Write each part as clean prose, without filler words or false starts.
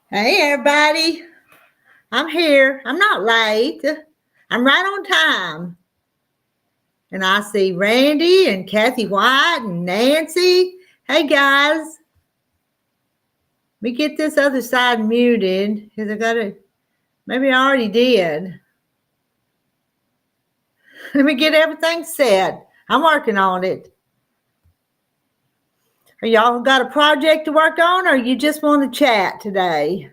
Hey, everybody. I'm here. I'm not late. I'm right on time. And I see Randy and Kathy White and Nancy. Hey, guys. Let me get this other side muted because I got to, maybe I already did. Let me get everything set. I'm working on it. Are y'all got a project to work on or you just want to chat today?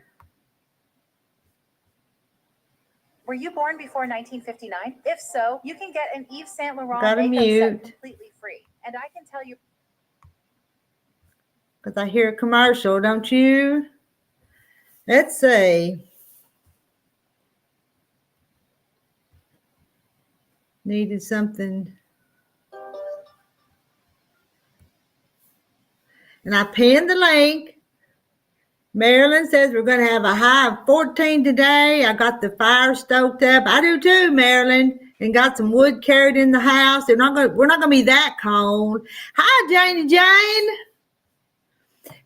Were you born before 1959? If so, you can get an Yves Saint Laurent Gotta makeup mute. set completely free. And I can tell you, Because I hear a commercial, don't you? Let's see. Needed something. And I pinned the link. Marilyn says we're going to have a high of 14 today. I got the fire stoked up. I do too, Marilyn. And got some wood carried in the house. We're not going to be that cold. Hi, Janie Jane.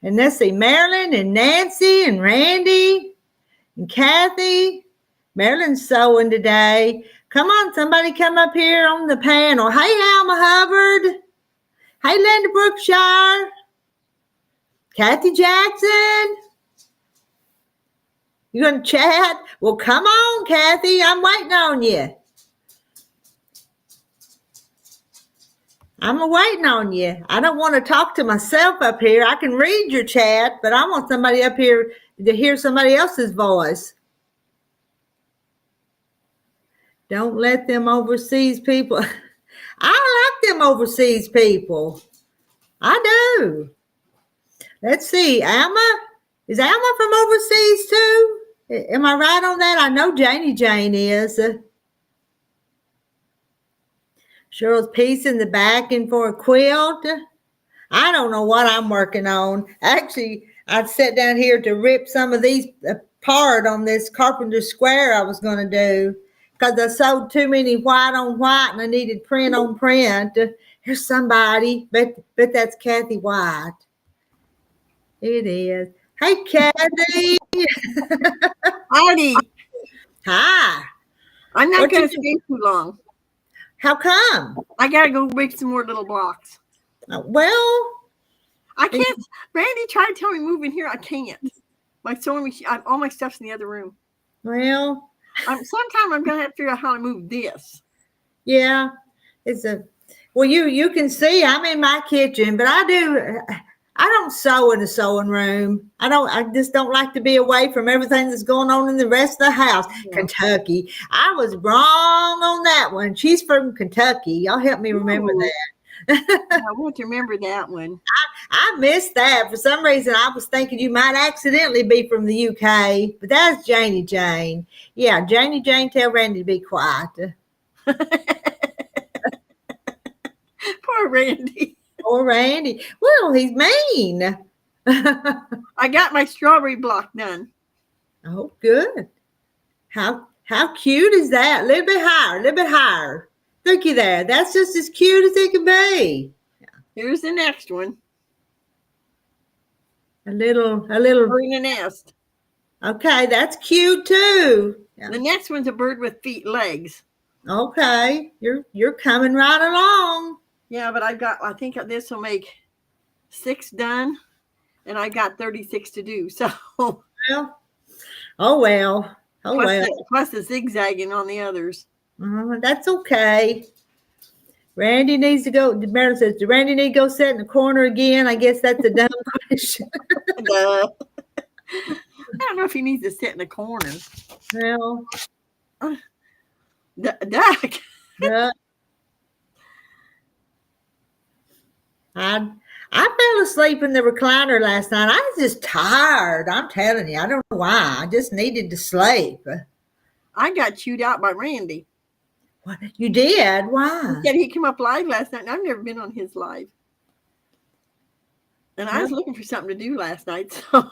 And let's see, Marilyn and Nancy and Randy and Kathy. Marilyn's sewing today. Come on, somebody come up here on the panel. Hey, Alma Hubbard. Hey, Linda Brookshire. Kathy Jackson. You going to chat? Well, come on, Kathy. I'm waiting on you. I'm waiting on you. I don't want to talk to myself up here. I can read your chat, but I want somebody up here to hear somebody else's voice. Don't let them overseas people. I like them overseas people. I do. Let's see. Alma? Is Alma from overseas too? Am I right on that? I know Janie Jane is. Cheryl's piecing the backing for a quilt. I don't know what I'm working on. Actually, I'd sat down here to rip some of these apart on this carpenter square I was going to do because I sewed too many white on white and I needed print on print. Here's somebody. Bet that's Kathy White. It is. Hey, Kathy. Howdy. Hi. I'm not going to stay too long. How come? I got to go make some more little blocks. Well, I can't. Randy tried to tell me move in here. I can't. My sewing machine, all my stuff's in the other room. Well, sometime I'm going to have to figure out how to move this. Yeah, well, you can see I'm in my kitchen, but I don't sew in the sewing room. I just don't like to be away from everything that's going on in the rest of the house. Yeah. Kentucky. I was wrong on that one. She's from Kentucky. Y'all help me remember that. I won't remember that one. I missed that. For some reason, I was thinking you might accidentally be from the UK, but that's Janie Jane. Yeah, Janie Jane, tell Randy to be quiet. Poor Randy. Poor Randy. Well, he's mean. I got my strawberry block done. Oh, good. How cute is that? A little bit higher. Looky there. That's just as cute as it can be. Here's the next one. A little bird in a nest. Okay, that's cute too. Yeah. The next one's a bird with legs. Okay, you're coming right along. Yeah, but I think this will make 6 done, and I got 36 to do. So, well. Plus the zigzagging on the others. That's okay. Randy needs to go. Marilyn says, "Do Randy need to go sit in the corner again?" I guess that's a dumb question. I don't know if he needs to sit in the corner. Well, duck. Yeah. I fell asleep in the recliner last night. I was just tired. I'm telling you, I don't know why. I just needed to sleep. I got chewed out by Randy. What? You did? Why? He said he came up live last night, and I've never been on his live. And I was looking for something to do last night, so.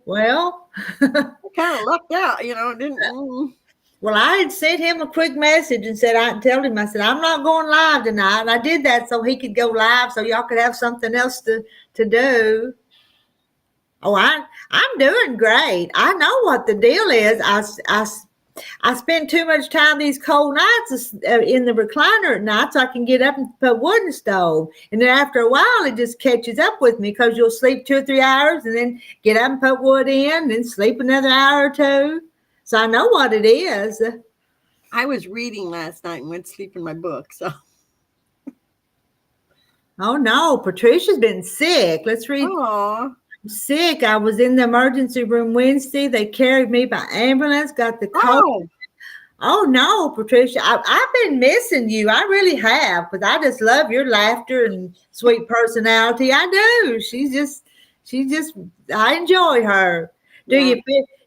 Well. I kind of lucked out, didn't. Well, I had sent him a quick message and said, I said, I'm not going live tonight. And I did that so he could go live so y'all could have something else to do. Oh, I'm doing great. I know what the deal is. I spend too much time these cold nights in the recliner at night, so I can get up and put wood in the stove. And then after a while, it just catches up with me because you'll sleep 2 or 3 hours and then get up and put wood in, and then sleep another hour or two. So I know what it is. I was reading last night and went to sleep in my book. So, Oh no, Patricia's been sick. Let's read. oh, Sick. I was in the emergency room Wednesday. They carried me by ambulance. Got the cold. oh, Oh no, Patricia, I've been missing you. I really have, because I just love your laughter and sweet personality. I do. I enjoy her. Do yeah.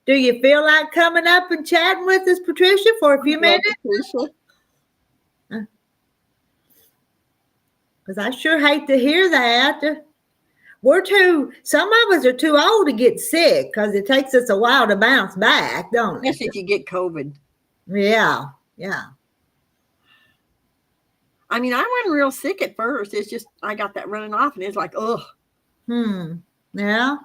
you feel like coming up and chatting with us, Patricia, for a few minutes? Patricia. Because I sure hate to hear that. Some of us are too old to get sick because it takes us a while to bounce back, don't it? Especially if you get COVID. Yeah, yeah. I mean, I wasn't real sick at first. It's just I got that running off, and it's like, ugh. Yeah.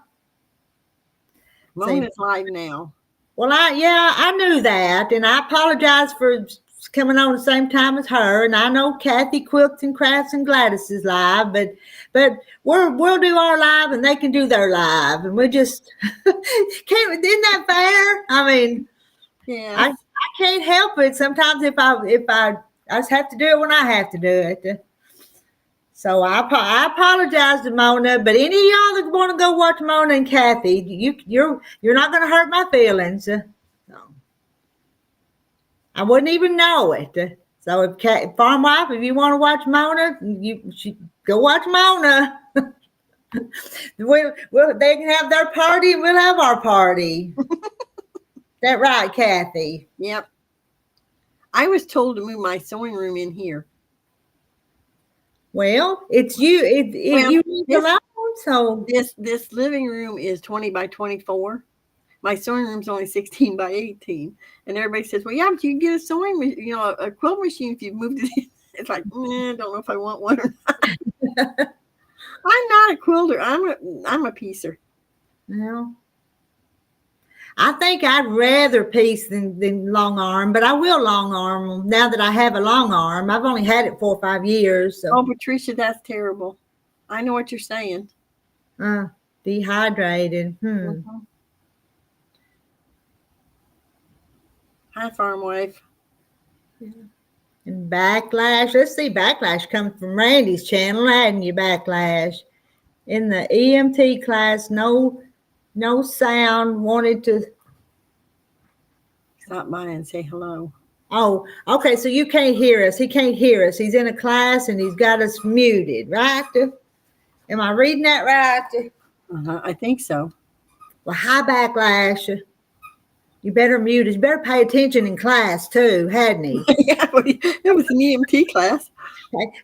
Mona's live now. Well, I knew that, and I apologize for coming on the same time as her. And I know Kathy Quilts and Crafts and Gladys is live, but we'll do our live, and they can do their live, and we just can't. Isn't that fair? I mean, yeah, I can't help it. Sometimes if I just have to do it when I have to do it. So I apologize to Mona, but any of y'all that want to go watch Mona and Kathy, you're not going to hurt my feelings. So I wouldn't even know it. So if Farm Wife, if you want to watch Mona, go watch Mona. They can have their party, and we'll have our party. That right, Kathy? Yep. I was told to move my sewing room in here. Well, it's you. You alone. So this living room is 20 by 24. My sewing room's only 16 by 18. And everybody says, well, yeah, but you can get a sewing, a quilt machine if you moved it in. It's like, I don't know if I want one or not. I'm not a quilter. I'm a piecer. Well, I think I'd rather piece than long arm, but I will long arm now that I have a long arm. I've only had it 4 or 5 years. So. Oh, Patricia, that's terrible. I know what you're saying. Dehydrated. Mm-hmm. Hi, Farm Wife. And Backlash. Let's see, Backlash comes from Randy's channel, hadn't you, Backlash? In the EMT class, no sound, wanted to stop by and say hello. Oh, okay, so you can't hear us. He can't hear us. He's in a class and he's got us muted, right? Am I reading that right? I think so. Well, hi, Backlash. You better mute us. You better pay attention in class too, hadn't he? Yeah, it was an EMT class.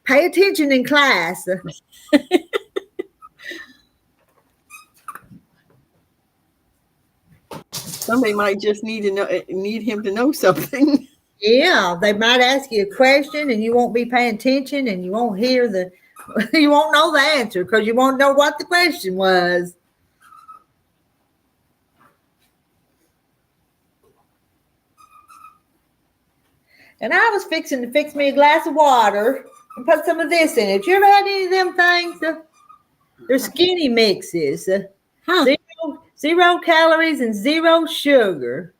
Pay attention in class. Somebody might just need him to know something. Yeah, they might ask you a question and you won't be paying attention and you won't hear you won't know the answer because you won't know what the question was. And I was fixing to fix me a glass of water and put some of this in it. You ever had any of them things? They're skinny mixes. Zero calories and zero sugar.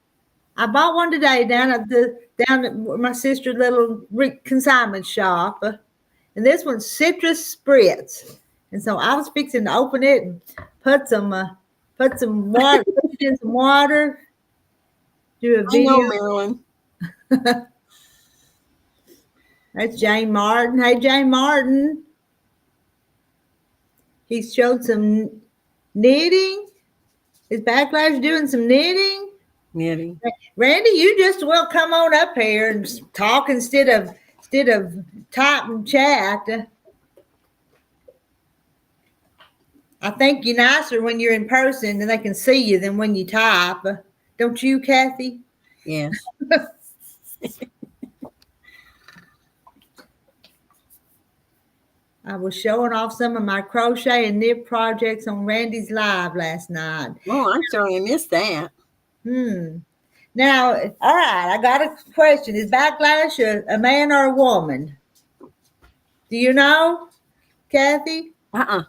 I bought one today down at my sister's little consignment shop. And this one's citrus spritz. And so I was fixing to open it and put some water, put it in some water. Do a video. I know, Marilyn. That's Jane Martin. Hey, Jane Martin. He showed some knitting. Is Backlash doing some knitting? Knitting. Randy, you just well come on up here and talk instead of type and chat. I think you're nicer when you're in person and they can see you than when you type. Don't you, Kathy? Yes. I was showing off some of my crochet and knit projects on Randy's Live last night. Oh, I'm sorry I missed that. Now, all right, I got a question. Is Backlash a man or a woman? Do you know, Kathy? I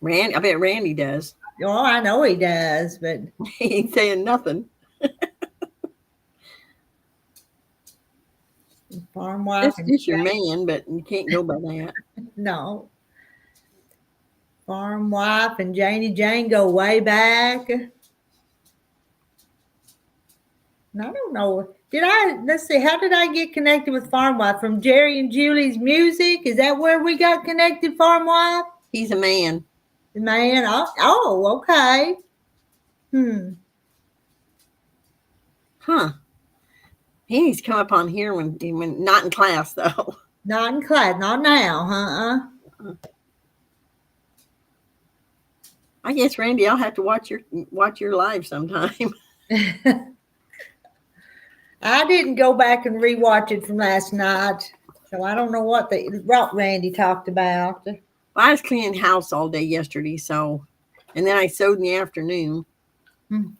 bet Randy does. Oh, I know he does, but He ain't saying nothing. farm wife That's and just your man, but you can't go by that. no. Farm wife and Janie Jane go way back. And I don't know. Let's see, how did I get connected with Farm Wife? From Jerry and Julie's music? Is that where we got connected, Farm Wife? He's a man. Man, okay. Huh. He needs to come up on here when not in class, though. Not in class, not now, I guess, Randy, I'll have to watch your live sometime. I didn't go back and rewatch it from last night, so I don't know what Randy talked about. Well, I was cleaning house all day yesterday, and then I sewed in the afternoon. And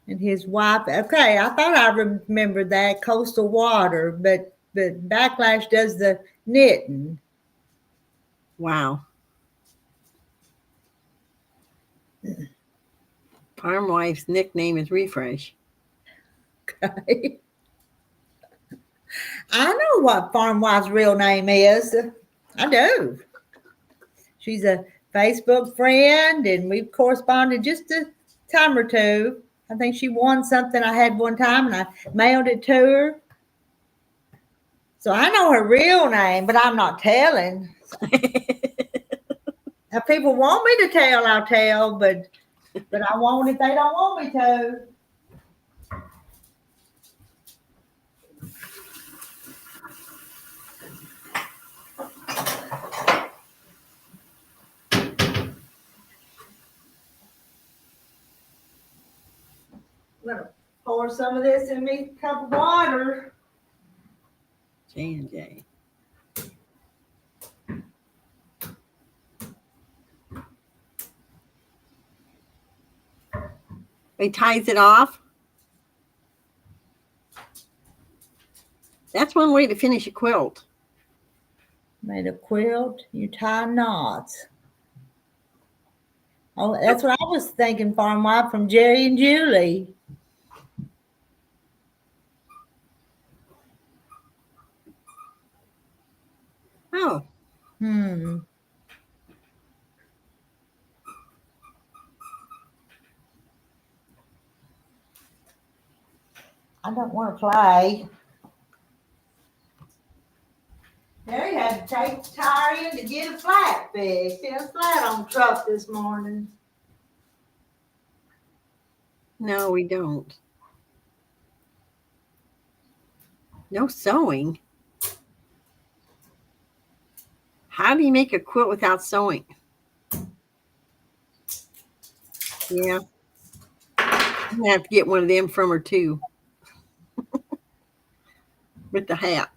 his wife. Okay, I thought I remembered that Coastal Water, but Backlash does the knitting. Wow. Farm Wife's nickname is Refresh. Okay. I know what Farm Wife's real name is. I do. She's a Facebook friend, and we've corresponded just a time or two. I think she won something I had one time, and I mailed it to her. So I know her real name, but I'm not telling. If people want me to tell, I'll tell, but I won't if they don't want me to. I'm going to pour some of this in me cup of water. J&J. He ties it off. That's one way to finish a quilt. Made a quilt, you tie knots. Oh, that's what I was thinking, Farm Wife, from Jerry and Julie. Oh. I don't want to play. Jerry had to take the tire in to get a flat fixed. He had a flat on the truck this morning. No, we don't. No sewing. How do you make a quilt without sewing? Yeah. I'm going to have to get one of them from her, too. With the hat.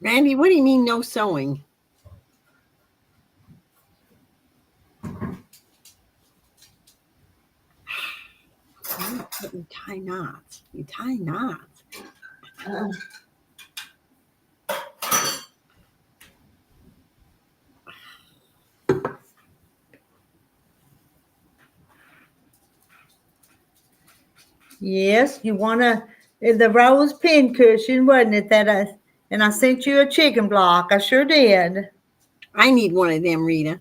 Randy, what do you mean no sewing? You tie knots. You tie knots. Yes, you want the rose pin cushion, wasn't it? And I sent you a chicken block. I sure did. I need one of them, Rita.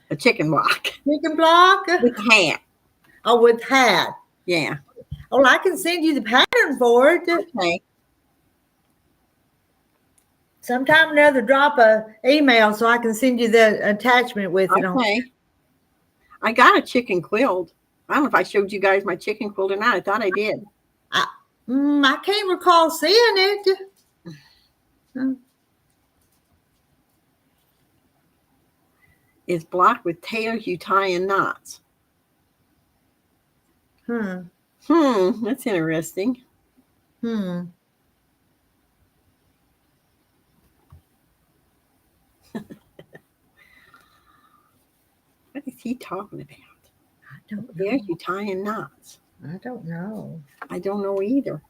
A chicken block. Chicken block? With hat. Oh, with hat. Yeah. Oh, I can send you the pattern for it. Okay. Sometime or another, drop a email so I can send you the attachment with it. Okay. I got a chicken quilt. I don't know if I showed you guys my chicken quilt or not. I thought I did. I can't recall seeing it. is blocked with tails you tie in knots. That's interesting. Hmm. What is he talking about? I don't Tails know. you tie in knots. I don't know. I don't know either.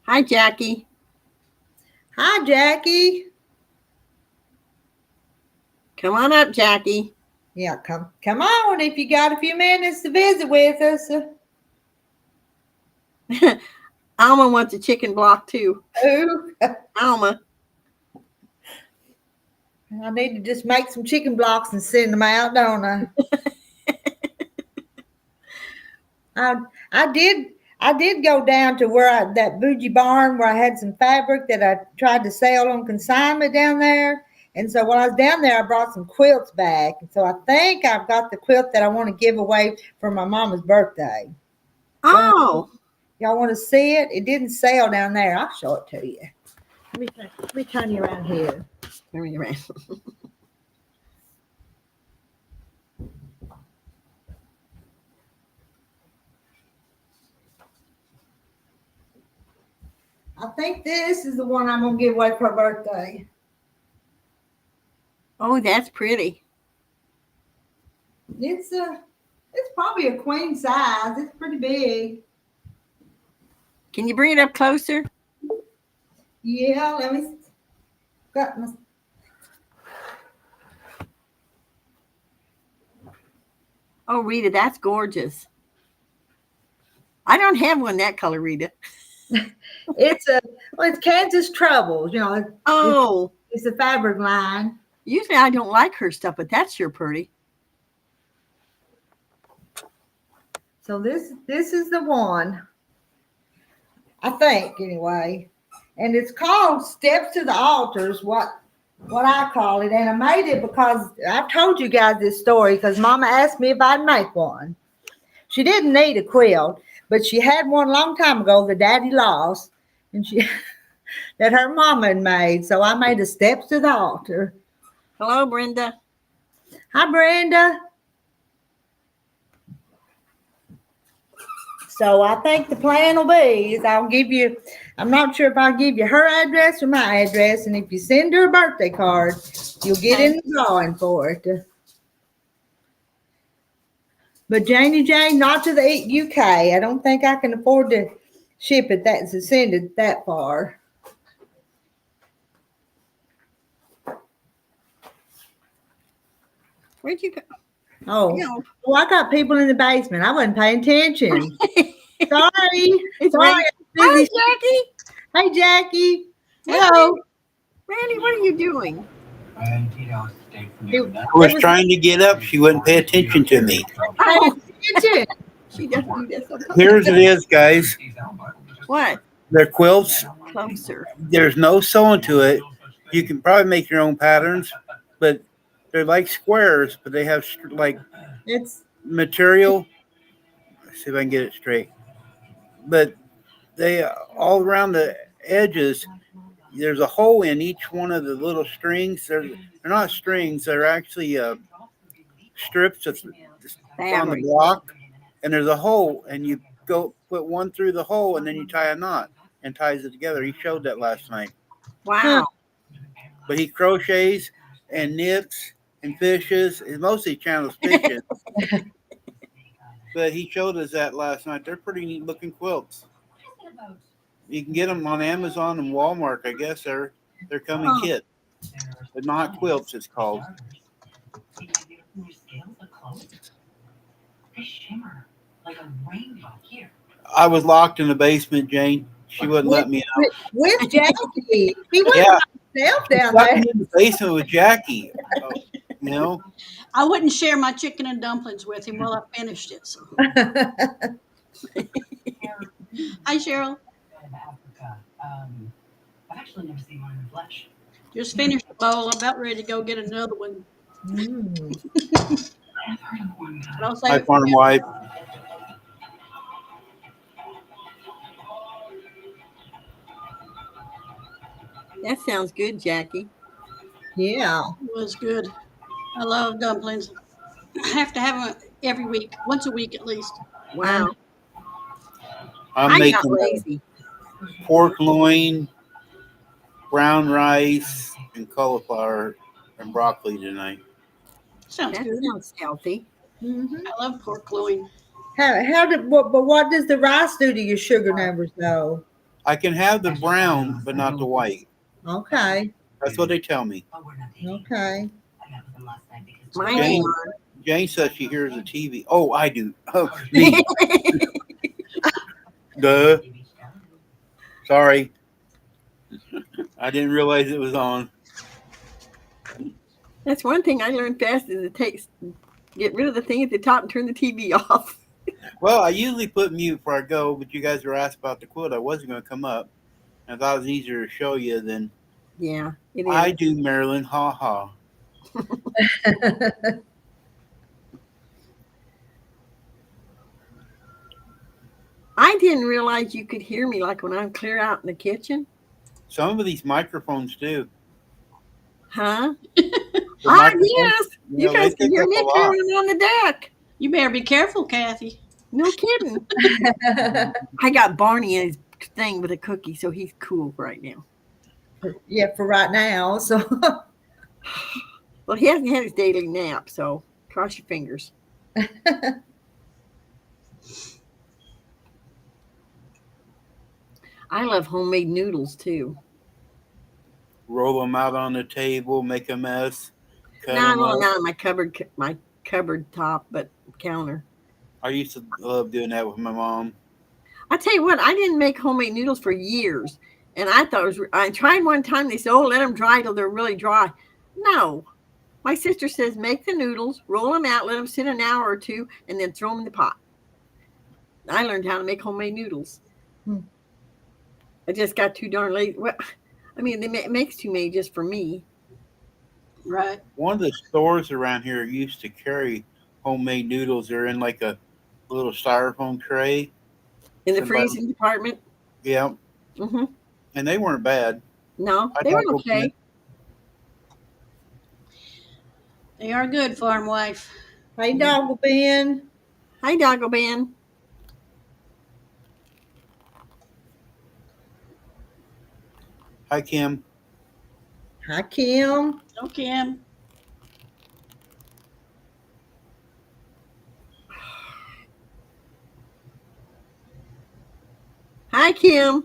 Hi, Jackie. Hi, Jackie. Come on up, Jackie. Yeah, come on if you got a few minutes to visit with us. Alma wants a chicken block too. Ooh, Alma. I need to just make some chicken blocks and send them out, don't I? I did go down to where that bougie barn where I had some fabric that I tried to sell on consignment down there. And so while I was down there, I brought some quilts back. And so I think I've got the quilt that I want to give away for my mama's birthday. Oh. Y'all want to see it? It didn't sell down there. I'll show it to you. Let me turn you around here. Turn me around. I think this is the one I'm going to give away for her birthday. Oh, that's pretty. It's probably a queen size. It's pretty big. Can you bring it up closer? Yeah, let me. Got my. Oh, Rita, that's gorgeous. I don't have one that color, Rita. It's Kansas Troubles. Oh, It's a fabric line. usually I don't like her stuff, but that's sure pretty. So this is the one. I think anyway, and it's called Steps to the Altars. What I call it, and I made it because I've told you guys this story because Mama asked me if I'd make one. She didn't need a quilt, but she had one a long time ago that Daddy lost, and she that her mama had made. So I made a Steps to the Altar. Hello, Brenda. Hi, Brenda. So I think the plan will be is I'm not sure if I'll give you her address or my address, and if you send her a birthday card, you'll get in the drawing for it. But Janie Jane, not to the UK. I don't think I can afford to to send it that far. Where'd you go? Oh, I got people in the basement. I wasn't paying attention. Sorry. It's Sorry. Hi, Jackie. Hey, Jackie. Hello. Randy, what are you doing? I was trying to get up. She wouldn't pay attention to me. Oh, Attention. she doesn't do that sometimes. Here's it is, guys. What? They're quilts. Closer. There's no sewing to it. You can probably make your own patterns, but they're like squares, but they have like It's material. Let's see if I can get it straight. But they all around the edges, there's a hole in each one of the little strings. They're not strings. They're actually strips of on the block, and there's a hole, and you go put one through the hole, and then you tie a knot and ties it together. He showed that last night. Wow. But he crochets and knits and fishes. He mostly channels fishes. But he showed us that last night. They're pretty neat looking quilts. You can get them on Amazon and Walmart. I guess they're coming kit, but not quilts. It's called. I was locked in the basement, Jane. She wouldn't let me out. with Jackie. He went Yeah. by himself down Locked there. me in the basement with Jackie. You know. I wouldn't share my chicken and dumplings with him while I finished it. So. Hi, Cheryl. I've actually never seen one in the flesh. Just finished the bowl. I'm about ready to go get another one. I've heard of one. But I'll save My it for farm you. wife. That sounds good, Jackie. Yeah. It was good. I love dumplings. I have to have them every week, once a week at least. Wow. I'm I got making lazy. pork loin, brown rice, and cauliflower and broccoli tonight. Sounds That good. sounds healthy. Hmm. I love pork loin. What does the rice do to your sugar numbers though? I can have the brown, but not the white. Okay. That's what they tell me. Oh, we're not dating. Okay. I got with him last night because Mine Jane, ain't Jane says she hears the TV. Oh, I do. Oh, on. me. Duh. he reached out. Sorry. I didn't realize it was on. That's one thing I learned fast is get rid of the thing at the top and turn the TV off. Well, I usually put mute before I go, but you guys were asked about the quilt. I wasn't going to come up. I thought it was easier to show you than Yeah, it I is. do, Marilyn. Ha ha. I didn't realize you could hear me like when I'm clear out in the kitchen. Some of these microphones do. Huh? The Ah, microphones, yes. You they guys can pick hear up me a lot. clearing on the deck. You better be careful, Kathy. No kidding. I got Barney in his thing with a cookie, so he's cool right now. Yeah, for right now. So Well, he hasn't had his daily nap, so cross your fingers. I love homemade noodles too. Roll them out on the table, make a mess, cut No, them well, up. not on my cupboard top, but counter. I used to love doing that with my mom. I tell you what, I didn't make homemade noodles for years, and I thought it was. I tried one time. They said, "Oh, let them dry till they're really dry." No, my sister says make the noodles, roll them out, let them sit an hour or two, and then throw them in the pot. I learned how to make homemade noodles. Hmm. I just got too darn lazy. Well, I mean, it makes too many just for me. Right. One of the stores around here used to carry homemade noodles. They're in like a little styrofoam tray. In the Somebody- freezing department. Yeah, Mm-hmm. and they weren't bad. No, I they were don't okay. They are good, farm wife. hey, Doggle Ben. Hi, Doggo Ben. Hi, Kim. Hi, Kim. Oh, Kim. Hi, Kim.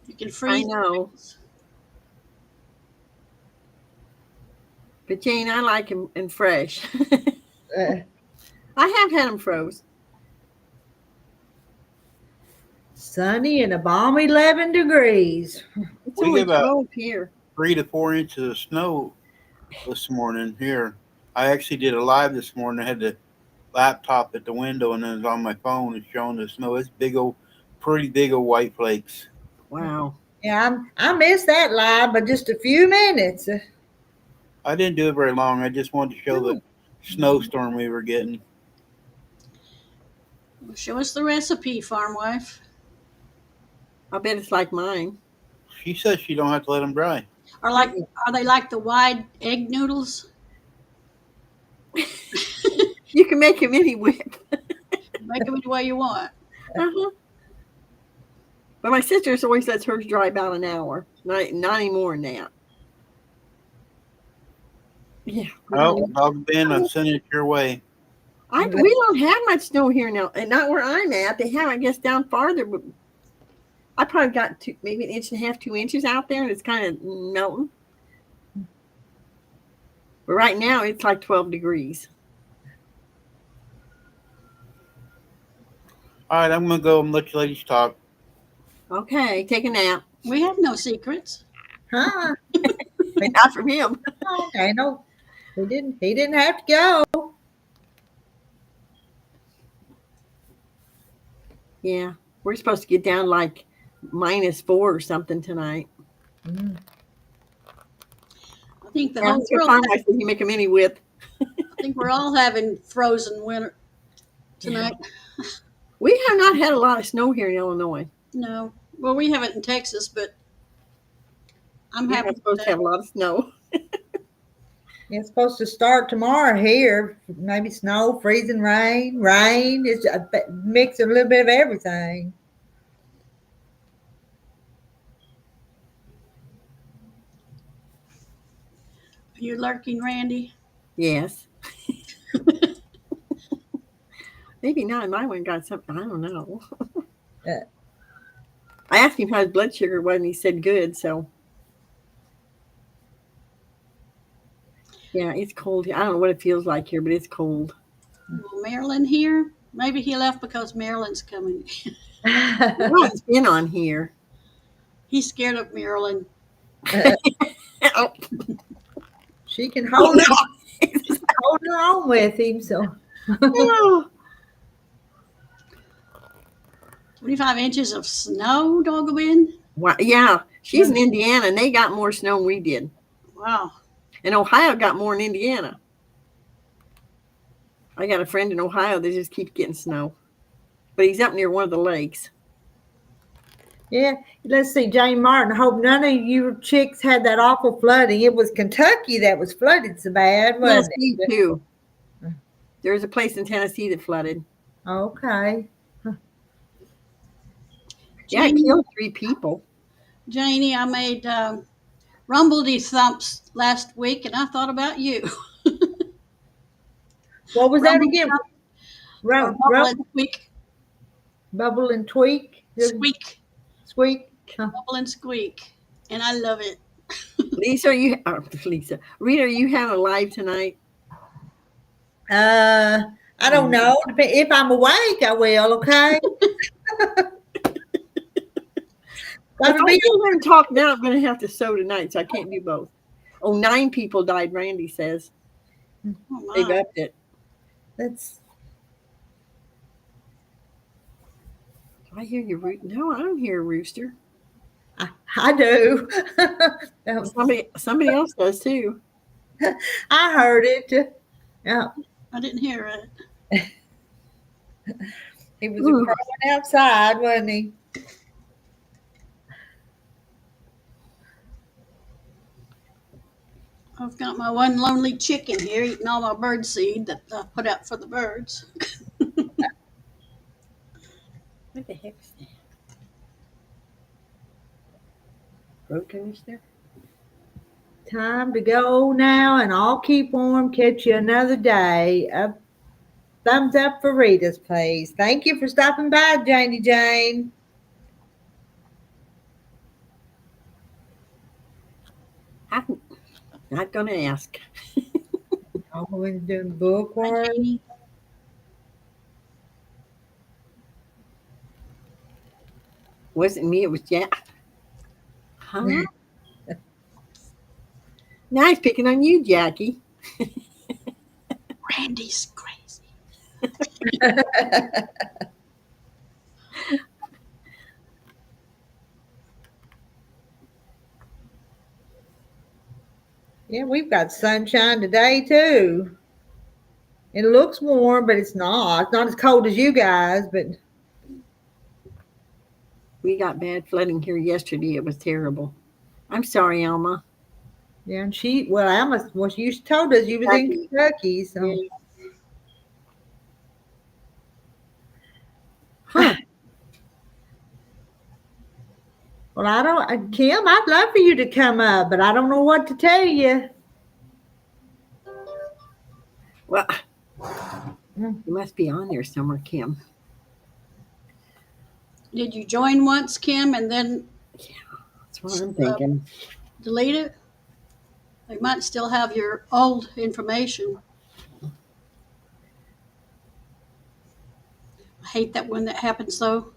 You can I freeze. know. But Jane, I like them and fresh. Uh, I have had them froze. sunny and a balmy 11 degrees. It's We only get about 12 here. 3 to 4 inches of snow this morning here. I actually did a live this morning. I had the laptop at the window and then it was on my phone. It's showing the snow. It's big old, pretty big old white flakes. Wow. Yeah, I missed that live by just a few minutes. I didn't do it very long. I just wanted to show the snowstorm we were getting. Show us the recipe, farm wife. I bet it's like mine. She says she don't have to let them dry. Are they like the wide egg noodles? You can make them any width. Make them any way you want. Uh-huh. But my sister's always lets hers dry about an hour. Not any more than that. Yeah. Oh, Dog Ben, I'm sending it your way. We don't have much snow here now, and not where I'm at. They have, I guess, down farther. But I probably got maybe an inch and a half, 2 inches out there, and it's kind of melting. But right now, it's like 12 degrees. All right, I'm going to go and let you ladies talk. Okay, take a nap. We have no secrets. Huh? Not from him. Okay, no. He didn't have to go. Yeah, we're supposed to get down like -4 or something tonight. Mm. I think the Yeah, whole that's what world. farm wife said, you make them any width. I think we're all having frozen winter tonight. We have not had a lot of snow here in Illinois. No, Well, we have it in Texas, but I'm You're happy not with supposed to that. have a lot of snow. It's supposed to start tomorrow here. Maybe snow, freezing rain, rain. It's a mix of a little bit of everything. Are you lurking, Randy? Yes. Maybe not. I might have got something. I don't know. Uh, I asked him how his blood sugar was, and he said good. So, yeah, it's cold. I don't know what it feels like here, but it's cold. Well, Marilyn here? Maybe he left because Marilyn's coming. Ron's been on here. He's scared of Marilyn. Oh, she can oh hold no. hold her own with him. So Oh. 25 inches of snow, Dogobin? Wow. Yeah, she's in Indiana, and they got more snow than we did. Wow. And Ohio got more than Indiana. I got a friend in Ohio that just keeps getting snow, but he's up near one of the lakes. yeah, let's see, Jane Martin. I hope none of you chicks had that awful flooding. It was Kentucky that was flooded so bad, wasn't Tennessee it? too. There's a place in Tennessee that flooded. Okay. Yeah, it Janie, killed 3 people. Janie, I made rumbledy thumps last week, and I thought about you. What was that Rumble again? thump or bubble and squeak. Bubble and tweak, Squeak. squeak. Huh. Bubble and squeak. And I love it. Lisa, Lisa, Rita, are you having a live tonight? I don't know. If I'm awake, I will. Okay. If I sit here and talk now, I'm going to have to sew tonight, so I can't do both. Oh, 9 people died, Randy says. Oh, They've my. upped it. That's I hear you. No, I don't hear a rooster. I do. Somebody else does too. I heard it. Yeah, I didn't hear it. he was Ooh. crowing outside, wasn't he? I've got my one lonely chicken here eating all my bird seed that I put out for the birds. What the heck's that? Road commissioner? Time to go now, and I'll keep warm. Catch you another day. Thumbs up for Rita's, please. Thank you for stopping by, Janie Jane. I'm not going to ask. Oh, we're doing bookwork. Janie. Wasn't me, it was Jack. Huh? Now he's picking on you, Jackie. Randy's crazy. Yeah, we've got sunshine today too. It looks warm, but it's not. It's not as cold as you guys, but We got bad flooding here yesterday. It was terrible. I'm sorry, Alma. yeah. And Alma, well, you told us you was in Kentucky. Kentucky, so. Yeah. Huh. Well, Kim, I'd love for you to come up, but I don't know what to tell you. Well, you must be on there somewhere, Kim. Did you join once, Kim, and then That's what I'm thinking. delete it? They might still have your old information. I hate that when that happens, though.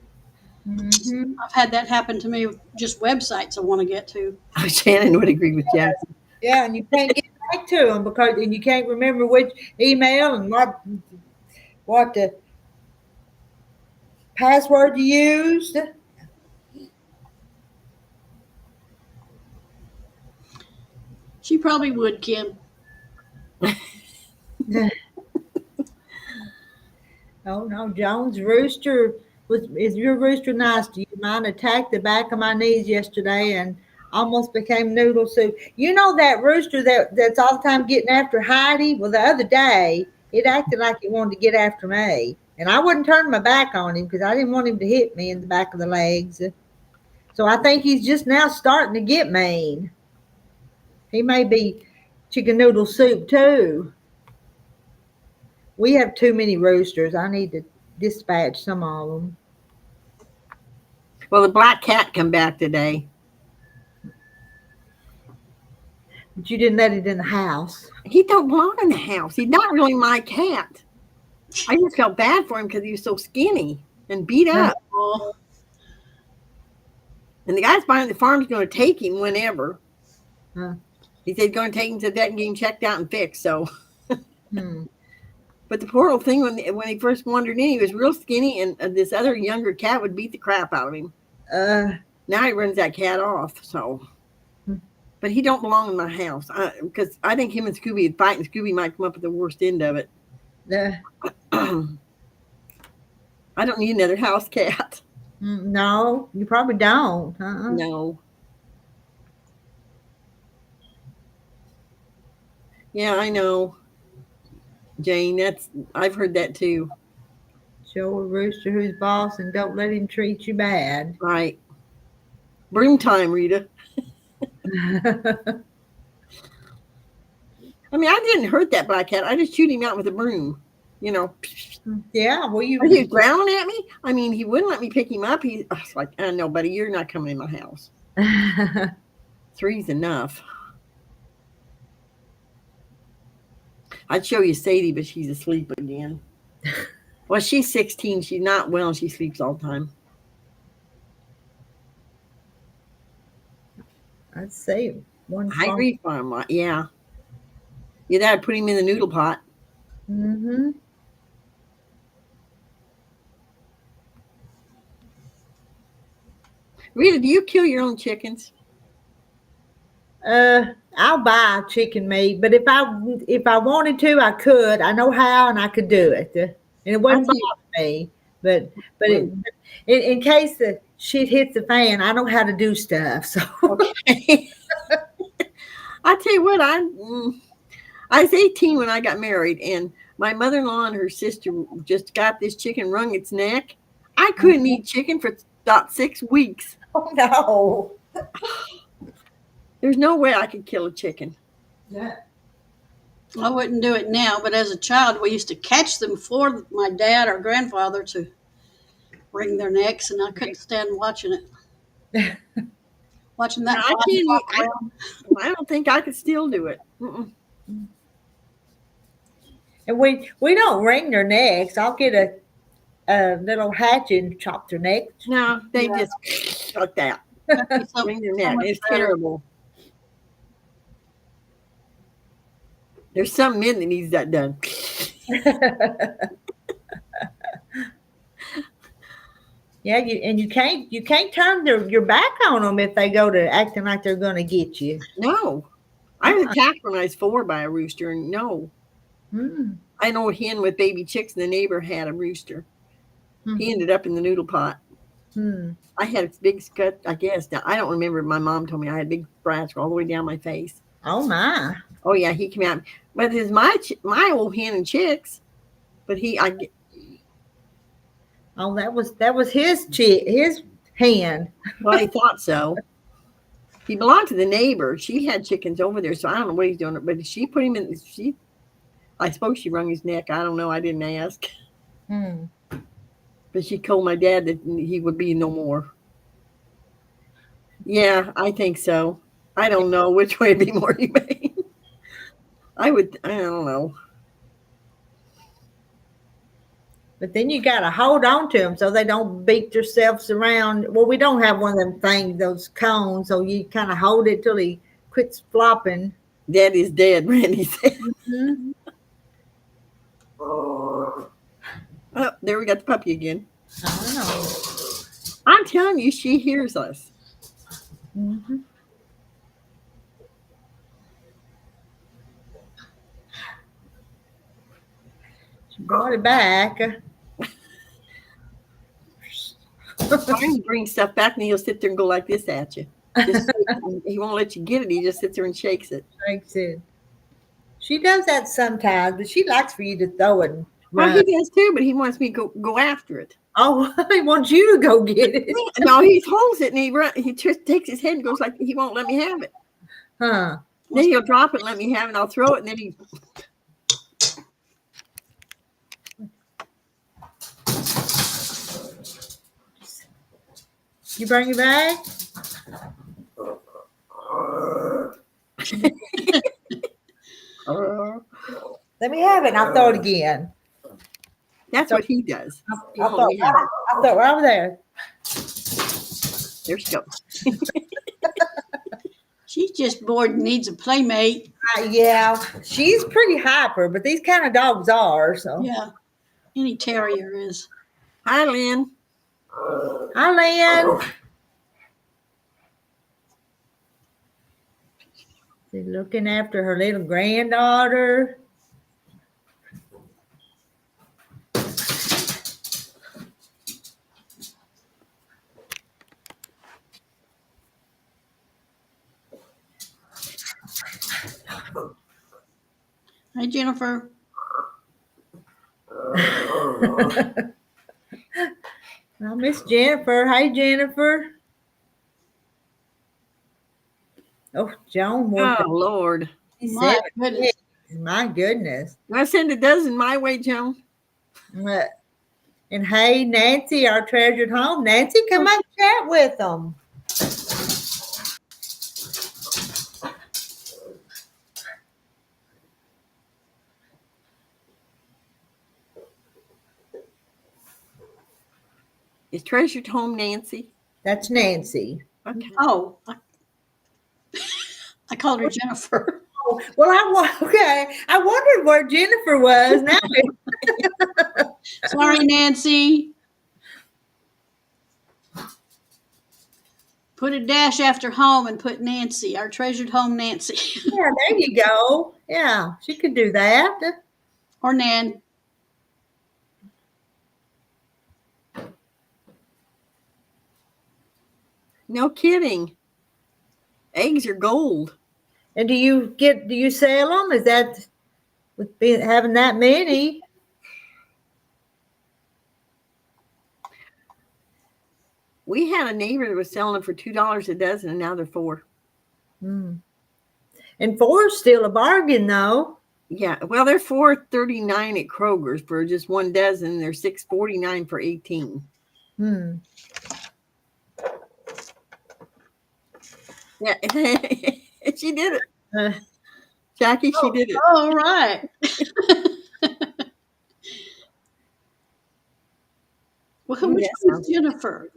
Mm-hmm. I've had that happen to me with just websites I want to get to. Shannon would agree with Jackie. Yeah, and you can't get back to them and you can't remember which email and what the password you used. She probably would, Kim. Oh no, Jones Rooster Is your rooster nice to you? Mine attacked the back of my knees yesterday and almost became noodle soup. You know that rooster that's all the time getting after Heidi? Well, the other day it acted like it wanted to get after me, and I wouldn't turn my back on him because I didn't want him to hit me in the back of the legs. So I think he's just now starting to get mean. He may be chicken noodle soup too. We have too many roosters. I need to dispatch some of them. Well, the black cat come back today. But you didn't let it in the house. He don't belong in the house. He's not really my cat. I just felt bad for him because he was so skinny and beat up. Oh, And the guy's buying the farm's going to take him whenever. Huh. He said he's going to take him to the vet and get him checked out and fixed. So, Hmm. but the poor old thing, when he first wandered in, he was real skinny, and this other younger cat would beat the crap out of him. Now he runs that cat off. So, but he don't belong in my house because I think him and Scooby would fight, and Scooby might come up at the worst end of it. I don't need another house cat. No, you probably don't. No. Yeah, I know, Jane. I've heard that too. Show a rooster who's boss and don't let him treat you bad. Right. Broom time, Rita. I mean, I didn't hurt that black cat. I just chewed him out with a broom. You know. Yeah, well, He was growling at me. I mean, he wouldn't let me pick him up. I was like, no, buddy, you're not coming in my house. 3's enough. I'd show you Sadie, but she's asleep again. Well, she's 16. She's not well, and she sleeps all the time. I'd say one. High grief farm, yeah. You'd have to put him in the noodle pot. Mm-hmm. Rita, do you kill your own chickens? I'll buy chicken meat, but if I wanted to, I could. I know how, and I could do it, and it wouldn't bother me. But in case the shit hits the fan, I know how to do stuff. So Okay. I tell you what, I was 18 when I got married, and my mother-in-law and her sister just got this chicken wrung its neck. I couldn't eat chicken for about 6 weeks. oh no. There's no way I could kill a chicken. Yeah. I wouldn't do it now, but as a child, we used to catch them for my dad or grandfather to wring their necks, and I couldn't stand watching it. Watching that. I don't think I could still do it. Mm-mm. And we don't wring their necks. I'll get a little hatchet and chop their necks. No, they just like that. Wring their neck. It's terrible. There's some men that needs that done. Yeah, you can't turn your back on them if they go to acting like they're going to get you. No. I was attacked when I was 4 by a rooster, and no. I know a hen with baby chicks, and the neighbor had a rooster. He ended up in the noodle pot. I had a big scut, I guess. Now, I don't remember. My mom told me I had a big scratch all the way down my face. Oh my! Oh yeah, he came out. But it's my old hen and chicks. But Oh, that was his hand. well, I thought so. He belonged to the neighbor. She had chickens over there, so I don't know what he's doing. But she put him in. I suppose she wrung his neck. I don't know. I didn't ask. But she told my dad that he would be no more. Yeah, I think so. I don't know which way would be more humane. I don't know. But then you got to hold on to them so they don't beat themselves around. Well, we don't have one of them things, those cones, so you kind of hold it till he quits flopping. Dad is dead, Randy said. Oh, there we got the puppy again. I don't know. I'm telling you, she hears us. She brought it back. Barney brings stuff back and he'll sit there and go like this at you. He won't let you get it. He just sits there and shakes it. Thanks, Sid. She does that sometimes, but she likes for you to throw it and Well, run. he does too, but he wants me to go after it. Oh, he wants you to go get it. No, he holds it and he just takes his head and goes like he won't let me have it. Huh. Then he'll drop it and let me have it. And I'll throw it and then he. You bring your bag? Let me have it and I'll throw it again. That's what he does. He I'll won't let me have it. throw it right over there. There she goes. She's just bored and needs a playmate. Yeah, she's pretty hyper, but these kind of dogs are. So, Yeah, any terrier is. Hi, Lynn. hi, Lynn. She's looking after her little granddaughter. Hi, Jennifer. I miss Jennifer. Hey, Jennifer. Oh, Joan woke Oh, up. Lord. She My said, goodness. my goodness. I send a dozen my way, Joan. And hey, Nancy, our treasured home. Nancy, come up and chat with them. Is treasured home Nancy? That's Nancy. Okay. Oh, I called her Jennifer. Oh, well, okay. I wondered where Jennifer was. Now, Sorry, Nancy. Put a dash after home and put Nancy, our treasured home Nancy. yeah, there you go. Yeah, she could do that. Or Nan. No kidding. Eggs are gold. And do you sell them? Is that with having that many? We had a neighbor that was selling them for $2 a dozen, and now they're $4. And 4 is still a bargain, though. Yeah, well, they're $4.39 at Kroger's for just one dozen. They're $6.49 for 18. Yeah, she did it. Jackie, she did it. Oh, right. Well, which one's Jennifer?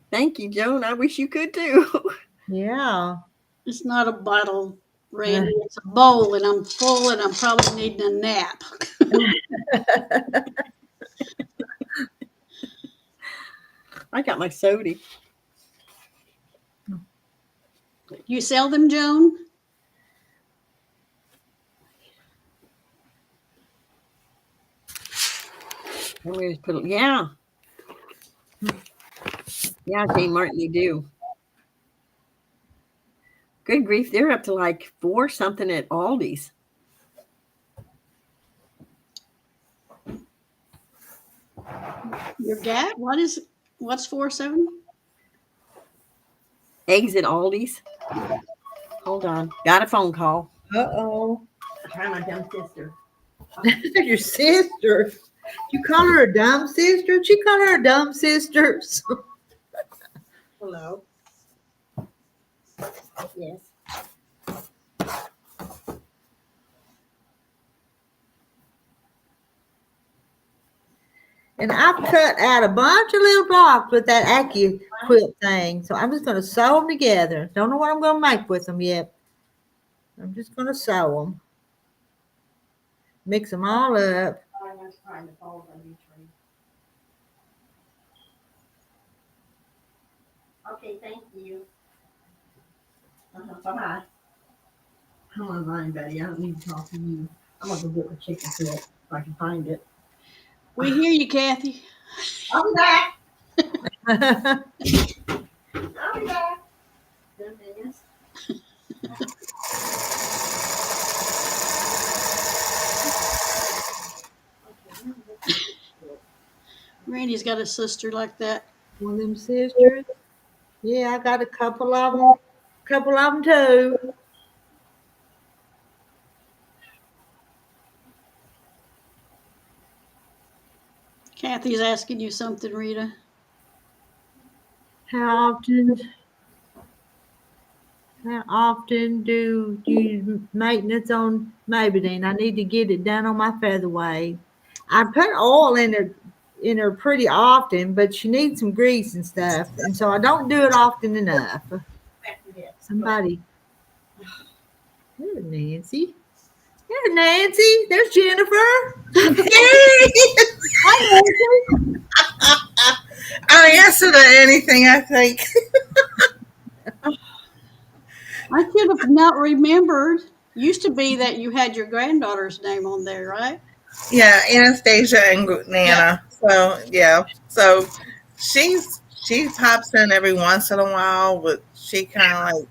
Thank you, Joan. I wish you could too. Yeah. It's not a bottle, Randy. It's a bowl, and I'm full, and I'm probably needing a nap. I got my soda. You sell them, Joan? Let me just put it. Yeah. Yeah, Kmart, they do. Good grief, they're up to like $4 something at Aldi's. Your gap? What's 4.7? Eggs at Aldi's. Hold on. Got a phone call. Uh-oh. Try my dumb sister. Your sister. You call her a dumb sister? She call her a dumb sister. Hello. Yes. And I've cut out a bunch of little blocks with that AccuQuilt thing. So I'm just going to sew them together. Don't know what I'm going to make with them yet. I'm just going to sew them. Mix them all up. Okay, thank you. Bye-bye. Come on, buddy. I don't need to talk to you. I'm going to go get the chicken foot if I can find it. We hear you, Kathy. I'll be back. I'll be back. Randy's got a sister like that. One of them sisters. Yeah, I got a couple of them. Couple of them too. Kathy's asking you something, Rita. How often do you maintenance on Maybadene? I need to get it done on my featherweight. I put oil in her pretty often, but she needs some grease and stuff, and so I don't do it often enough. Somebody, there's Nancy. There's Nancy. There's Jennifer. Hi, Nancy. I answer to anything, I think. I should have not remembered. Used to be that you had your granddaughter's name on there, right? Yeah, Anastasia and Nana. So yeah, so she pops in every once in a while, but she kind of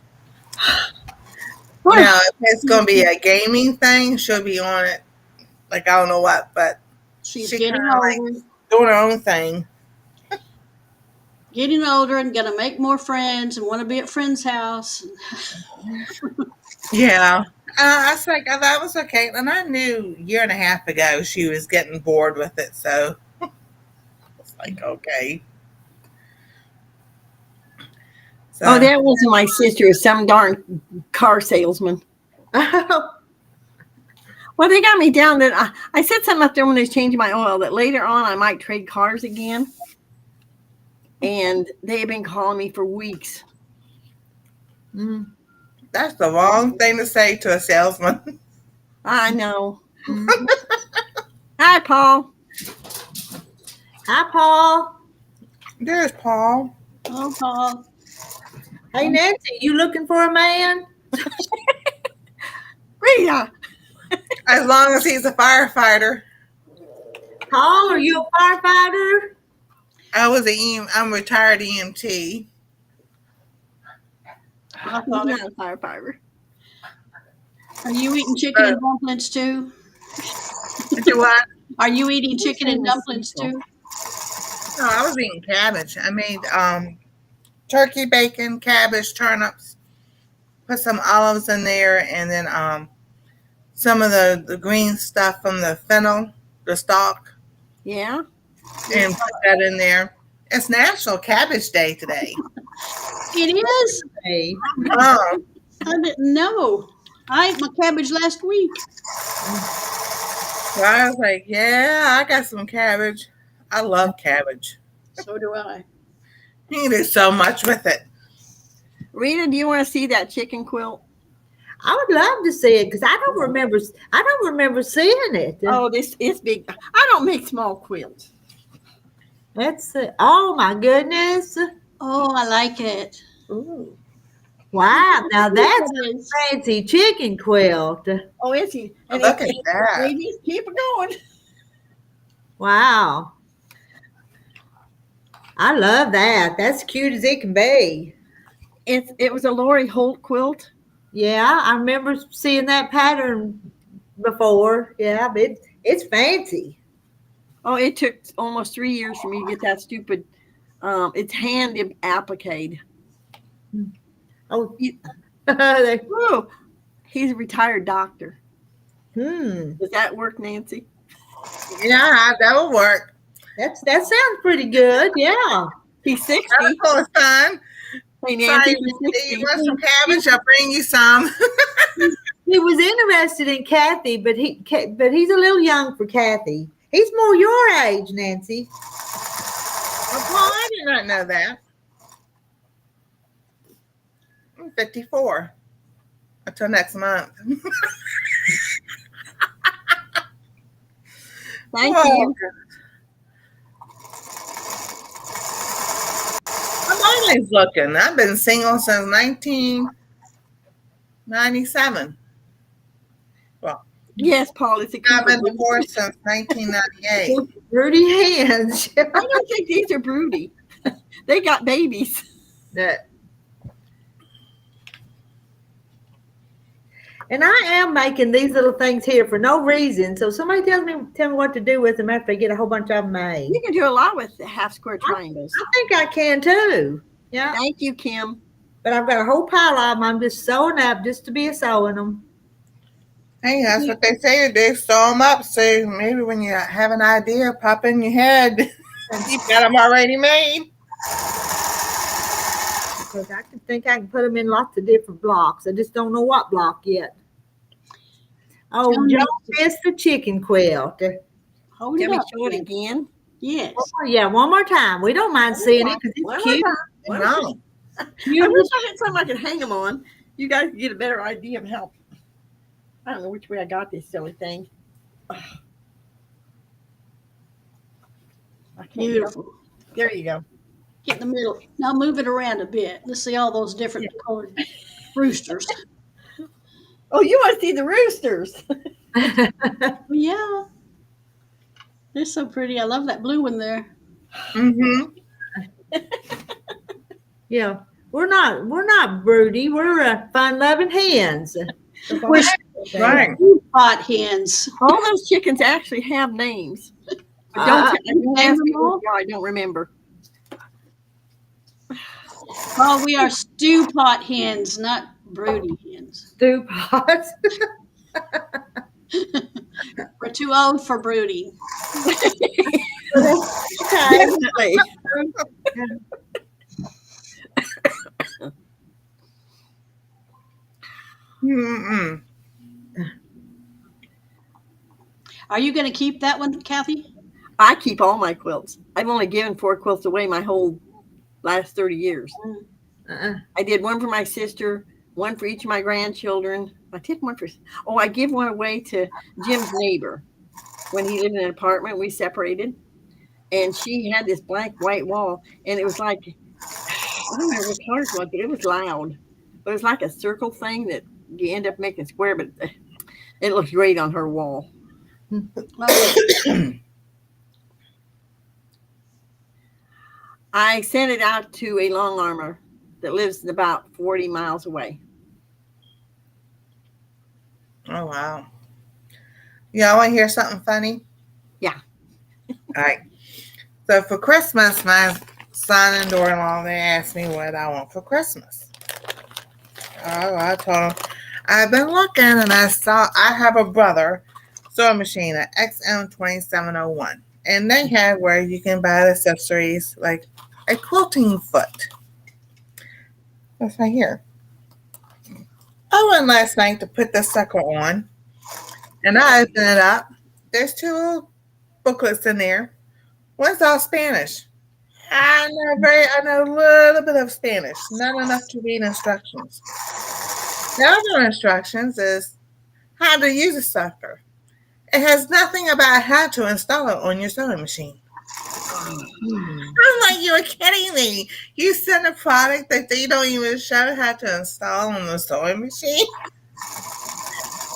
like now if it's gonna be a gaming thing, she'll be on it. Like I don't know what, but She's she getting kinda older. like doing her own thing. Getting older and gonna make more friends and want to be at friends' house. Yeah. I was like, that was okay. And I knew a year and a half ago she was getting bored with it. So it's like, okay. So, Oh, that wasn't my sister. It was some darn car salesman. Oh, Well, they got me down that I said something up there when they was changing my oil that later on I might trade cars again. And they have been calling me for weeks. mm, that's the wrong thing to say to a salesman. I know. mm. Hi, Paul. Hi, Paul. There's Paul. Oh, Paul. Hey, Nancy, you looking for a man? Rita. As long as he's a firefighter. Paul, are you a firefighter? I'm retired EMT. I He's thought it. not a firefighter. Are you eating chicken and dumplings too? Do what? Are you eating chicken and dumplings too? No, I was eating cabbage. I made turkey, bacon, cabbage, turnips. Put some olives in there, and then some of the green stuff from the fennel, the stalk, Yeah. and put that in there. It's National Cabbage Day today. It is. Hey. Oh, I didn't know. I ate my cabbage last week. so I was like, yeah, I got some cabbage. I love cabbage. So do I. You can do so much with it. Rita, do you want to see that chicken quilt? I would love to see it because I don't remember seeing it. Oh, it's big. I don't make small quilts. That's oh my goodness. Oh, I like it. Ooh. Wow, now that's a It is. fancy chicken quilt. Oh, is he? And Look at that. Ladies, keep it going. Wow. I love that. That's cute as it can be. It was a Lori Holt quilt. Yeah, I remember seeing that pattern before. Yeah, but it's fancy. Oh, it took almost 3 years for me to get that stupid. It's hand appliqued. Oh, You- they- Whoa, he's a retired doctor. hmm. Does that work, Nancy? Yeah, that will work. That sounds pretty good. Yeah. He's 60. That's cool, son. Hey, Sorry, Nancy, you he's 60. want some cabbage? I'll bring you some. He was interested in Kathy, but he's a little young for Kathy. He's more your age, Nancy. Well, Paul, I did not know that. I'm 54. Until next month. Thank Whoa. you. I'm always looking. I've been single since 1997. Well, Yes, Paul, it's a I've Cooper. been divorced since 1998. Broody hens. I don't think these are broody. They got babies. That- And I am making these little things here for no reason. So somebody tell me what to do with them after I get a whole bunch of them made. You can do a lot with the half square triangles. I think I can too. Yeah. Thank you, Kim. But I've got a whole pile of them. I'm just sewing up just to be sewing them. Hey, that's what they say today. Sew them up. So maybe when you have an idea pop in your head, you've got them already made. Because I can put them in lots of different blocks. I just don't know what block yet. Oh, Tell me- Joe missed the chicken quilt. Hold Can it we up. show it again? Yes. Yeah, one more time. We don't mind seeing it because One it's more cute. time. No. I wish I had something I could hang them on. You guys can get a better idea of how. I don't know which way I got this silly thing. I can't tell. Beautiful. There you go. Get in the middle. Now move it around a bit. Let's see all those different colored roosters. Oh, you want to see the roosters? Yeah. They're so pretty. I love that blue one there. Mm-hmm. Yeah, we're not broody. We're fun-loving hens. We're Right. pot hens. All those chickens actually have names. But don't you ask name me them all? what they are, I don't remember. Oh, we are stew pot hens, not broody hens. Stew pots. We're too old for brooding. Okay. Definitely. Mm-mm. Are you going to keep that one, Kathy? I keep all my quilts. I've only given 4 quilts away my whole last 30 years. Uh-uh. I did one for my sister, one for each of my grandchildren. I did one for, I give one away to Jim's neighbor. When he lived in an apartment, we separated. And she had this blank white wall. And it was like, I don't remember what color it was, but it was loud. But it was like a circle thing that you end up making square, but it looks great on her wall. I sent it out to a long armor that lives about 40 miles away. Oh, wow. Y'all want to hear something funny? Yeah. All right. So for Christmas, my son and daughter-in-law, they asked me what I want for Christmas. Oh, I told them, I've been looking and I have a brother sewing machine, an XM2701. And they have where you can buy the accessories like a quilting foot. That's right here. I went last night to put this sucker on. And I opened it up. There's 2 little booklets in there. One's all Spanish. I know a little bit of Spanish, not enough to read instructions. The other instructions is how to use a sucker. It has nothing about how to install it on your sewing machine. I'm like, you're kidding me. You send a product that they don't even show how to install on the sewing machine.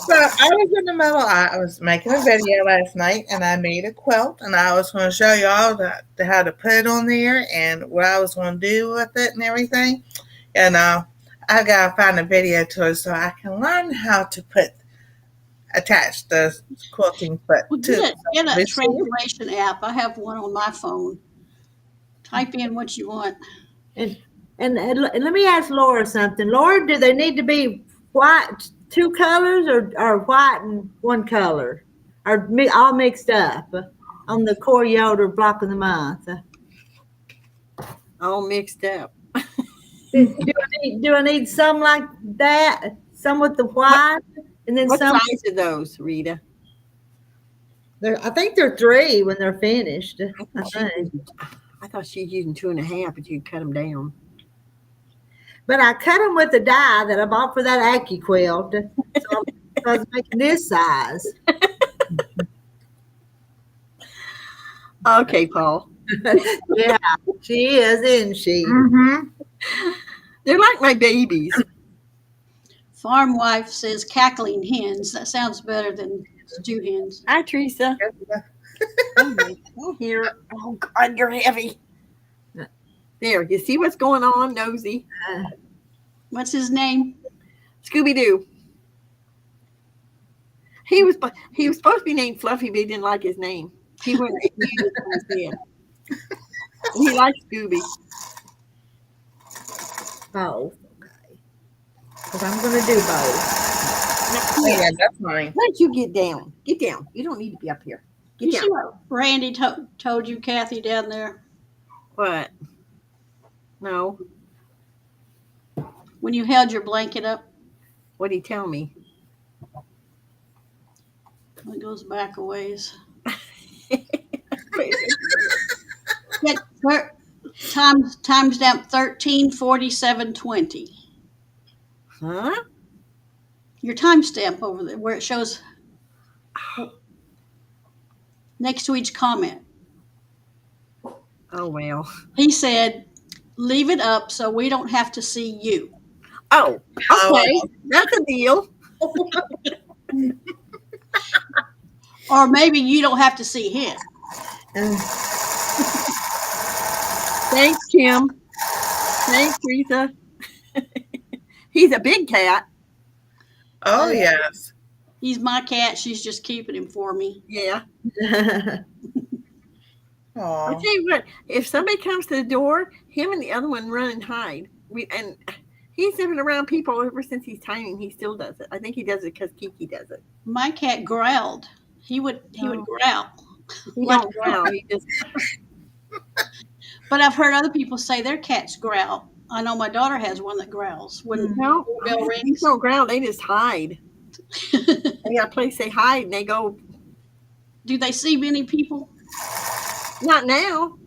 So I was in the middle. I was making a video last night, and I made a quilt, and I was going to show y'all how to put it on there and what I was going to do with it and everything. And I got to find a video to it so I can learn how to attach the quilting foot Well, to get a machine. translation app. I have one on my phone. Type in what you want. And let me ask Laura something. Laura, do they need to be white, 2 colors, or white and 1 color, or all mixed up on the core yoder block of the month? All mixed up. Do I need some like that? Some with the white, and then What some. size are those, Rita? I think they're 3 when they're finished. I think. I thought she was using 2.5, but you could cut them down. But I cut them with the die that I bought for that Aki quilt. So I was making this size. Okay, Paul. Yeah, she is, isn't she? Mm-hmm. They're like my babies. Farm wife says cackling hens. That sounds better than stew hens. Hi, Teresa. Oh, here. Oh, God, you're heavy. There, you see what's going on, nosy? What's his name? Scooby Doo. He was supposed to be named Fluffy, but he didn't like his name. He went and named it from his head. He likes Scooby. Both. Okay. Because I'm going to do both. Oh, yeah, that's funny. Let you get down. Get down. You don't need to be up here. Get You down. see what Randy told you, Kathy, down there? What? No. When you held your blanket up? What did he tell me? It goes back a ways. Timestamp 13:47:20. Huh? Your timestamp over there where it shows next to each comment. Oh, well. He said, leave it up so we don't have to see you. Oh, okay. That's a deal. Or maybe you don't have to see him. Thanks, Kim. Thanks, Teresa. He's a big cat. Oh, yes. He's my cat. She's just keeping him for me. Yeah. Aw. I'll tell you what, if somebody comes to the door, him and the other one run and hide. And he's been around people ever since he's tiny, and he still does it. I think he does it because Kiki does it. My cat growled. He would growl. He Like- don't growl. He just But I've heard other people say their cats growl. I know my daughter has one that growls when no. the bell They rings. don't growl. They just hide. They got a place they hide, and they go. Do they see many people? Not now.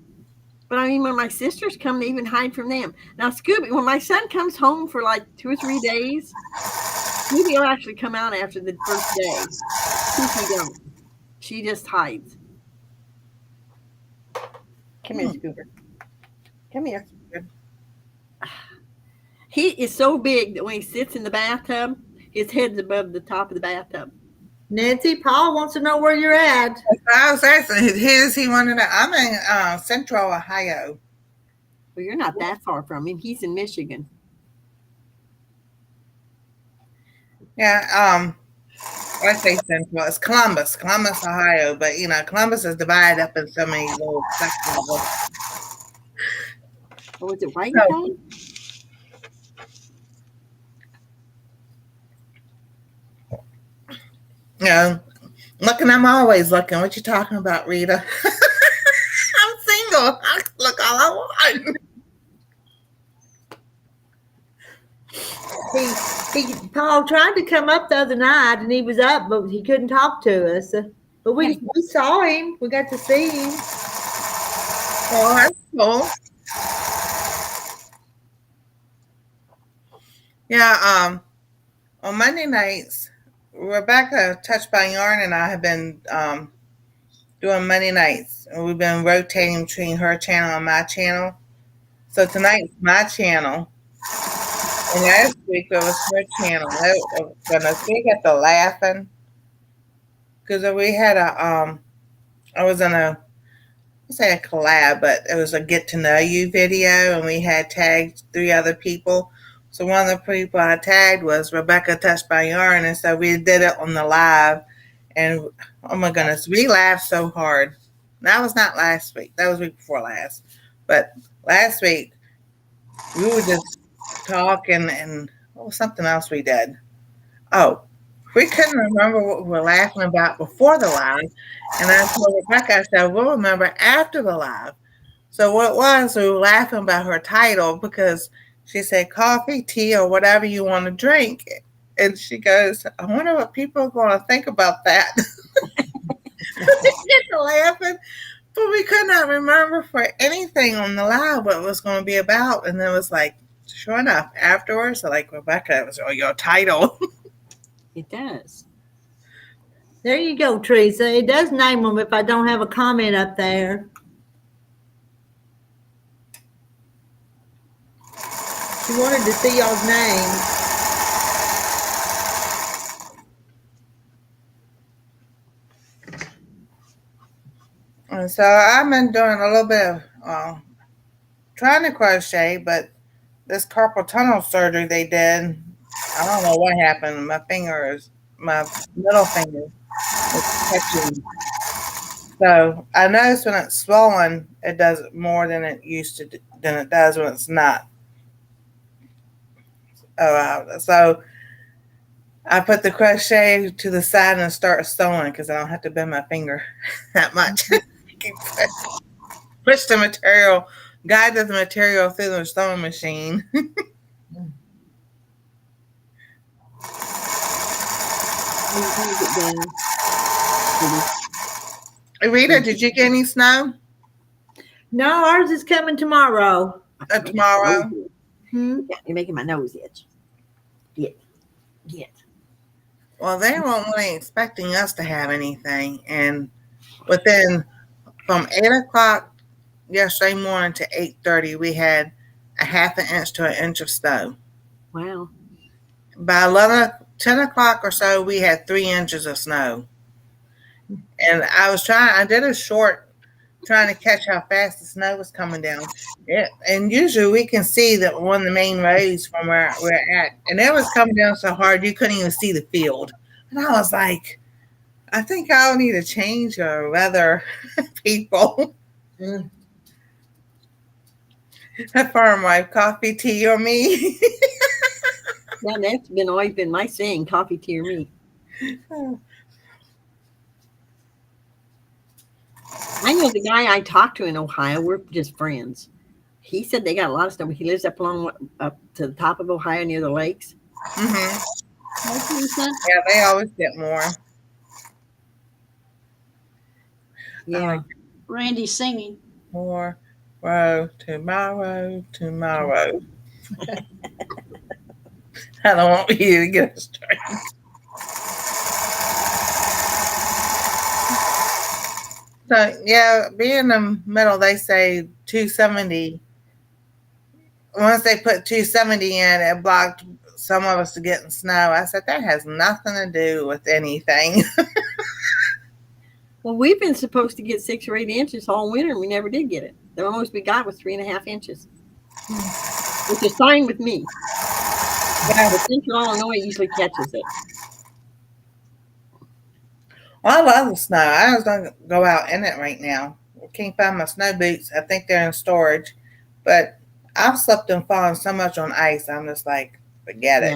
But I mean, when my sisters come, they even hide from them. Now, Scooby, when my son comes home for like 2 or 3 days, Scooby will actually come out after the first day. Kiki don't. She just hides. Come here, Scoober. Come here. He is so big that when he sits in the bathtub, his head's above the top of the bathtub. Nancy, Paul wants to know where you're at. I was asking, he wanted to, I'm in Central Ohio. Well, you're not that far from him. He's in Michigan. Yeah, I say Central. It's Columbus, Ohio. But, Columbus is divided up in so many little sections. Or was it White No. Town? Looking, I'm always looking. What you talking about, Rita? I'm single. I can look all I want. Paul tried to come up the other night, and he was up, but he couldn't talk to us. But we saw him. We got to see him. Oh, that's cool. Yeah, on Monday nights, Rebecca Touched by Yarn and I have been doing Monday nights. And we've been rotating between her channel and my channel. So tonight's my channel. And last week it was her channel. We got the laughing. Because we had I was in a collab, but it was a get to know you video, and we had tagged 3 other people. So one of the people I tagged was Rebecca Touched by Yarn, and so we did it on the live, and oh my goodness, we laughed so hard. That was not last week. That was week before last. But last week, we were just talking, and what was something else we did? Oh, we couldn't remember what we were laughing about before the live. And I told Rebecca, I said, we'll remember after the live. So what it was, we were laughing about her title because she said coffee, tea, or whatever you want to drink. And she goes, I wonder what people are going to think about that. We get to laughing, but we could not remember for anything on the live what it was going to be about. And it was like, sure enough, afterwards, like, Rebecca, it was your title. It does. There you go, Teresa. It does name them if I don't have a comment up there. She wanted to see y'all's names. And so I've been doing a little bit of trying to crochet, but this carpal tunnel surgery they did, I don't know what happened. My middle finger is catching. So I notice when it's swollen, it does more than it used to than it does when it's not. So I put the crochet to the side and start sewing because I don't have to bend my finger that much. Push the material, guide the material through the sewing machine. Rita, did you get any snow No, ours is coming tomorrow. tomorrow? Hmm? You're making my nose itch. Get. Well, they weren't really expecting us to have anything, and within from 8 o'clock yesterday morning to 8:30, we had a half an inch to an inch of snow. Wow. By 10 o'clock or so, we had 3 inches of snow. And I did a short trying to catch how fast the snow was coming down. Yeah, and usually we can see that one of the main roads from where we're at, and it was coming down so hard you couldn't even see the field. And I was like, I think I'll need to change our weather people. Mm. Farm wife, coffee, tea, or me. Yeah, that's always been my saying, coffee, tea, or me. I know the guy I talked to in Ohio. We're just friends. He said they got a lot of stuff. He lives up to the top of Ohio near the lakes. Mm-hmm. That's what he said. Yeah, they always get more. Yeah. Randy singing. More row tomorrow. I don't want you to get us straight. So yeah, being in the middle, they say 270. Once they put 270 in, it blocked some of us to getting snow. I said that has nothing to do with anything. Well, we've been supposed to get 6 or 8 inches all winter, and we never did get it. The most we got was 3.5 inches, which is fine with me. But Central Illinois usually catches it. Well, I love the snow. I was going to go out in it right now. I can't find my snow boots. I think they're in storage. But I've slept and fallen so much on ice. I'm just like, forget it.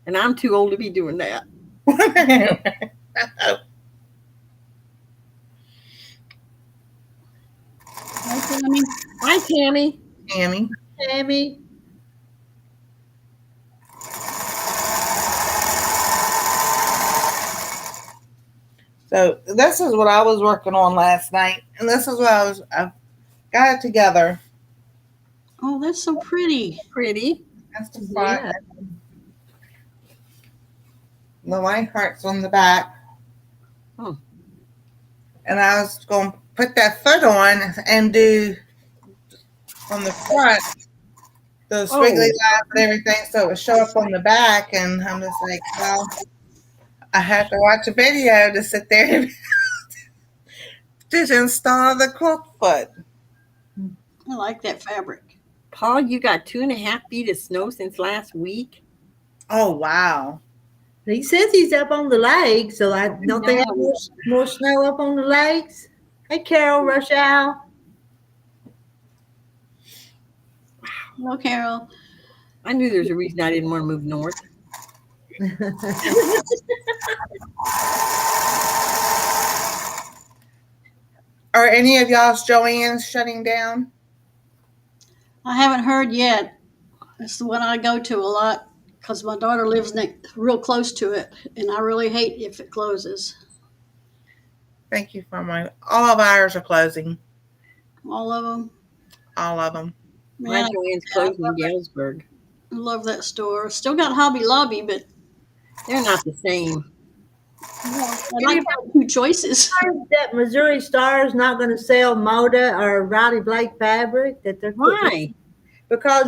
And I'm too old to be doing that. Hi, Tammy. Hi, Tammy. Tammy. Tammy. So this is what I was working on last night. And this is what I got it together. Oh, that's so pretty. Pretty. That's the front. Yeah. The white heart's on the back. Oh. And I was going to put that foot on and do on the front the squiggly lines and everything so it would show up on the back. And I'm just like, well, I have to watch a video to sit there to install the quilt foot. I like that fabric. Paul, you got 2.5 feet of snow since last week? Oh, wow. He says he's up on the lake, so I don't they have more snow up on the lakes? Hey, Carol, Rochelle. Hello, Carol. I knew there's a reason I didn't want to move north. Are any of y'all's Joanne's shutting down? I haven't heard yet. It's the one I go to a lot because my daughter lives real close to it, and I really hate if it closes. Thank you for all of ours are closing. All of them. All of them. My Man, Joanne's closing in Galesburg. I love that store. Still got Hobby Lobby, but They're not the same. I like having 2 choices. That Missouri Star is not going to sell Moda or Riley Blake fabric. That they're Why? Because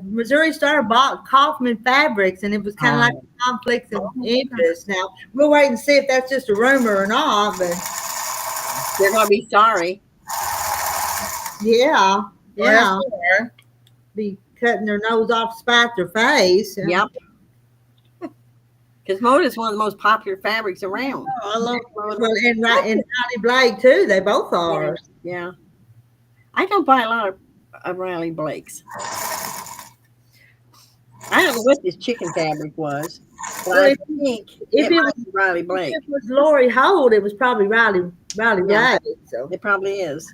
Missouri Star bought Kaufman Fabrics, and it was kind of like a conflict of interest. Now we'll wait and see if that's just a rumor or not. But They're gonna be sorry. Yeah. Yeah. Sure. Be cutting their nose off to spite their face. Yep. Because Moda is one of the most popular fabrics around. Oh, I love Moda. Well, and Riley Blake too. They both are. Yeah. I don't buy a lot of Riley Blake's. I don't know what this chicken fabric was, but Well, I think if it it might be Riley Blake. If it was Lori Holt, it was probably Riley Yeah. Blake. So It probably is.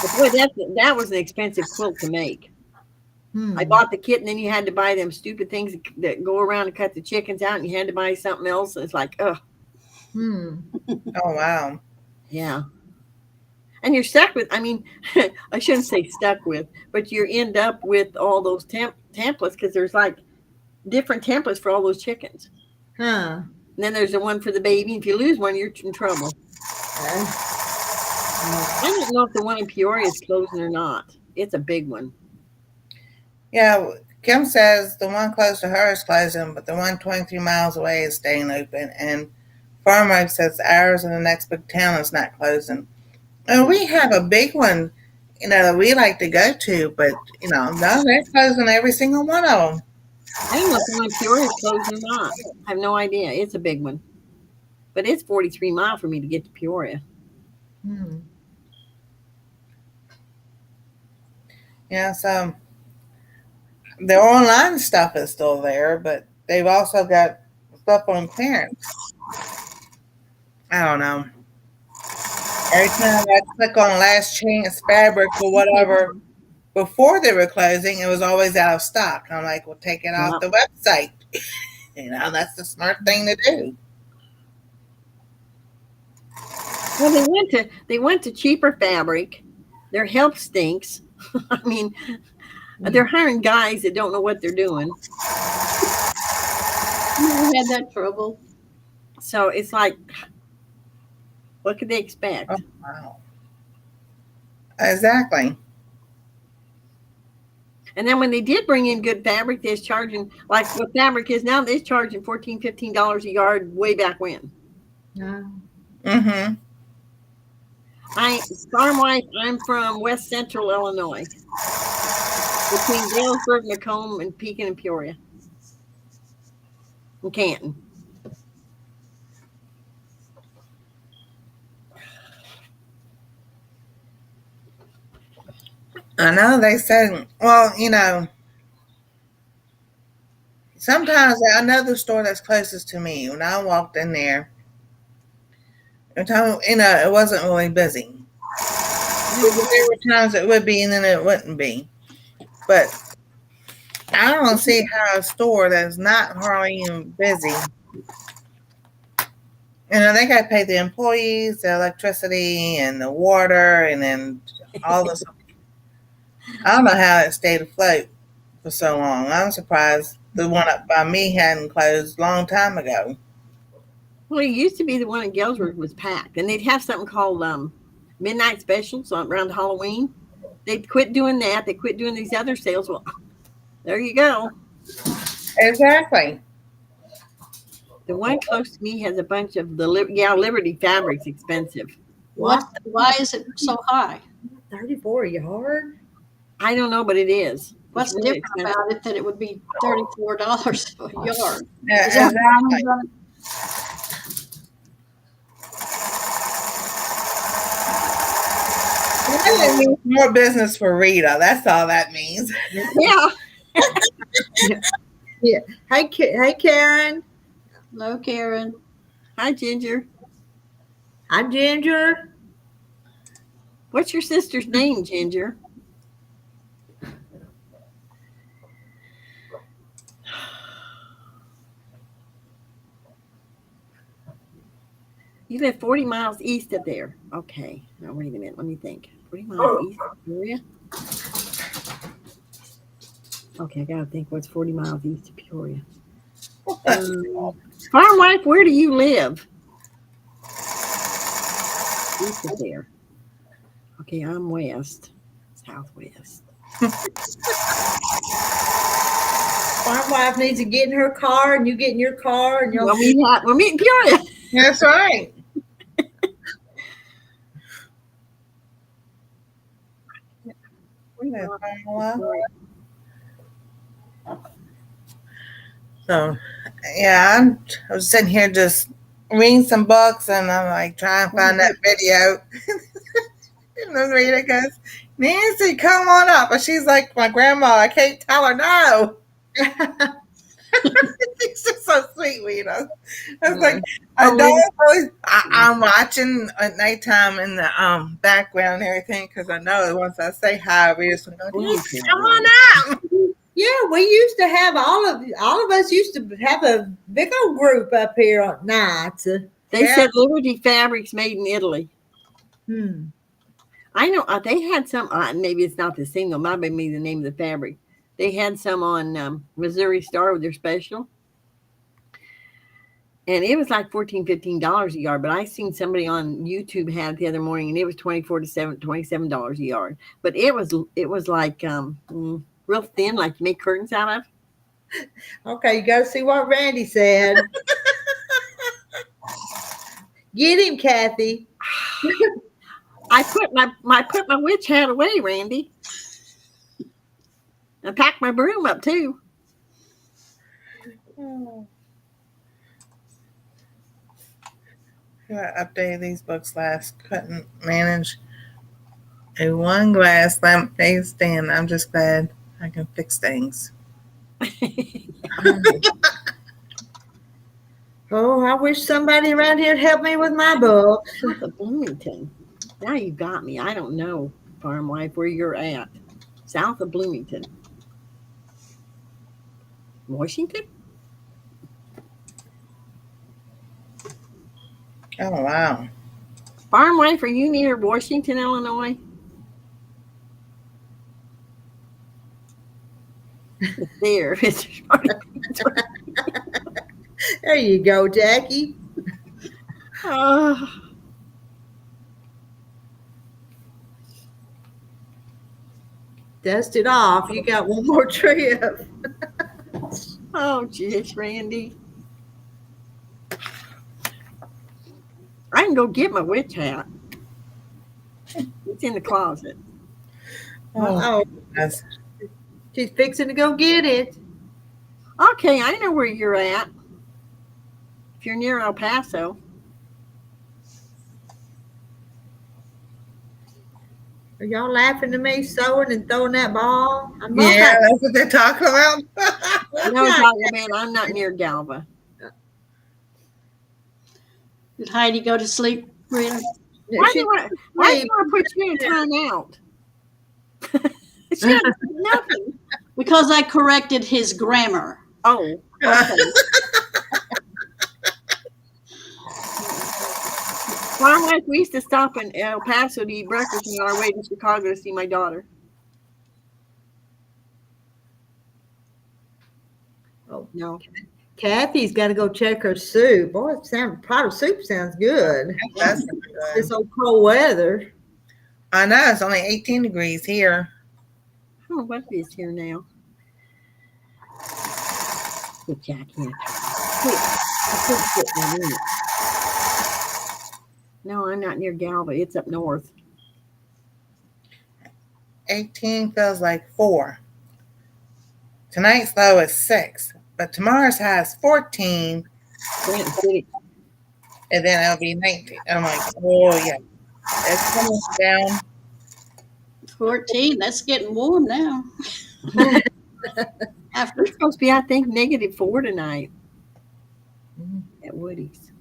But boy, that was an expensive quilt to make. I bought the kit, and then you had to buy them stupid things that go around and cut the chickens out, and you had to buy something else. And it's like, ugh. Oh wow. Yeah. And you're stuck with, I mean, I shouldn't say stuck with, but you end up with all those templates because there's like different templates for all those chickens. Huh. And then there's the one for the baby. If you lose one, you're in trouble. I don't know if the one in Peoria is closing or not. It's a big one. Yeah, Kim says the one close to her is closing, but the one 23 miles away is staying open. And Farmer says ours in the next big town is not closing. And we have a big one, that we like to go to, but, no, they're closing every single one of them. I don't know if the one in Peoria is closing or not. I have no idea. It's a big one. But it's 43 miles for me to get to Peoria. Yeah, so their online stuff is still there, but they've also got stuff on clearance. I don't know. Every time I click on Last Chance Fabric or whatever, before they were closing, it was always out of stock. I'm like, well, take it off the website. That's the smart thing to do. Well, they went to cheaper fabric. Their help stinks. I mean, they're hiring guys that don't know what they're doing. Never had that trouble. So it's like, what could they expect? Oh, wow. Exactly. And then when they did bring in good fabric, they're charging, like what fabric is now, they're charging $14, $15 a yard way back when. Mm-hmm. Farm wife, I'm from West Central Illinois, between Galesburg, Macomb, and Pekin and Peoria, and Canton. I know they said, well, sometimes I know the store that's closest to me. When I walked in there, it wasn't really busy. There were times it would be and then it wouldn't be. But I don't see how a store that's not hardly even busy, they got to pay the employees, the electricity, and the water, and then all this. I don't know how it stayed afloat for so long. I'm surprised the one up by me hadn't closed a long time ago. Well, it used to be the one in Galesburg was packed, and they'd have something called midnight specials around Halloween. They'd quit doing that. They quit doing these other sales. Well, there you go. Exactly. The one close to me has a bunch of Liberty fabric's expensive. Why is it so high? 34 a yard? I don't know, but it is. What's really different expensive. about it that it would be $34 a yard? Yeah, Is that exactly. It means more business for Rita. That's all that means. Yeah. Yeah. Hey, Karen. Hello, Karen. Hi, Ginger. Hi, Ginger. What's your sister's name, Ginger? You live 40 miles east of there. Okay. Now, wait a minute. Let me think. 40 miles east of Peoria? Okay, I got to think what's 40 miles east of Peoria. Farm wife, where do you live? East of there. Okay, I'm west. Southwest. Farm wife needs to get in her car, and you get in your car, and We'll meet in Peoria. That's right. So, yeah, I was sitting here just reading some books, and I'm like trying to find that video. And the reader goes, "Nancy, come on up." But she's like my grandma. I can't tell her no. She's just so sweet, Rita. I was like, I don't always. I'm watching at nighttime in the background and everything because I know once I say hi, Rita's going to go, "Come on up." Yeah, we used to have all of us used to have a big old group up here at night. They said Liberty Fabrics made in Italy. Hmm. I know they had some. Maybe it's not the same. Though might be the name of the fabric. They had some on Missouri Star with their special, and it was like $14-15 a yard. But I seen somebody on YouTube had it the other morning, and it was $27 a yard. But it was like real thin, like you make curtains out of. Okay, you got to see what Randy said. Get him, Kathy. I put my witch hat away, Randy. I packed my broom up too. I updated these books last. Couldn't manage a one glass lampshade stand. I'm just glad I can fix things. Oh, I wish somebody around here would help me with my books. South of Bloomington. Now you got me. I don't know, farm wife, where you're at. South of Bloomington. Washington? Oh, wow. Farm wife, are you near Washington, Illinois? It's there. There you go, Jackie. Dust it off. You got one more trip. Oh, geez, Randy. I can go get my witch hat. It's in the closet. Oh, she's fixing to go get it. Okay, I know where you're at. If you're near El Paso. Are y'all laughing at me sewing and throwing that ball? Yeah, that's what they're talking about. No, man, I'm not near Galva. Did Heidi go to sleep, Rita? Why do you want to put you in timeout? She had nothing. Because I corrected his grammar. Oh, okay. Well, like we used to stop in El Paso to eat breakfast on our way to Chicago to see my daughter. Oh no, Kathy's got to go check her soup. Boy, pot of soup sounds good. That's good. This old cold weather. I know it's only 18 degrees here. I don't know what it is here now. Good Jackie. I couldn't sit in it. No, I'm not near Galva. It's up north. 18 feels like 4. Tonight's low is 6, but tomorrow's high is 14. Granite City. And then it'll be 19. I'm like, oh yeah, it's coming down. 14. That's getting warm now. After it's supposed to be, I think, -4 tonight at Woody's.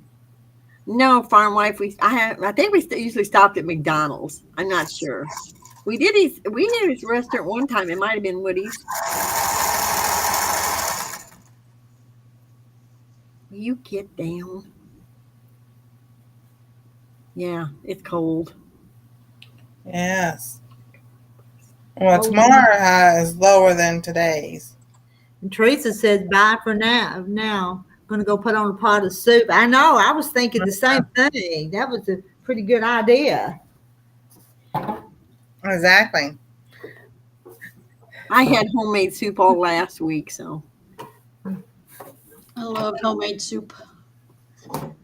No, farm wife. I think we usually stopped at McDonald's. I'm not sure. We did his restaurant one time. It might have been Woody's. Will you get down? Yeah, it's cold. Yes. Well, tomorrow high is lower than today's. And Teresa said, bye for now. Now, I'm going to go put on a pot of soup. I know. I was thinking the same thing. That was a pretty good idea. Exactly. I had homemade soup all last week, so. I love homemade soup.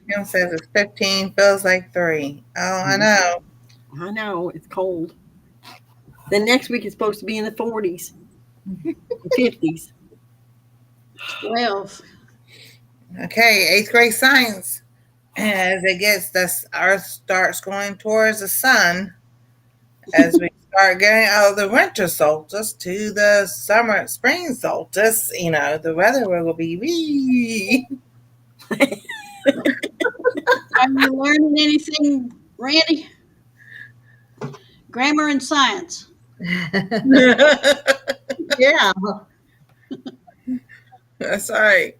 Kim says it's 15, feels like 3. Oh, I know. I know. It's cold. The next week is supposed to be in the 40s, 50s. 12. Okay, 8th grade science. As it gets, the Earth starts going towards the sun. As we start getting out of the winter solstice to the spring solstice, the weather will be wee. Are you learning anything, Randy? Grammar and science. Yeah. That's right.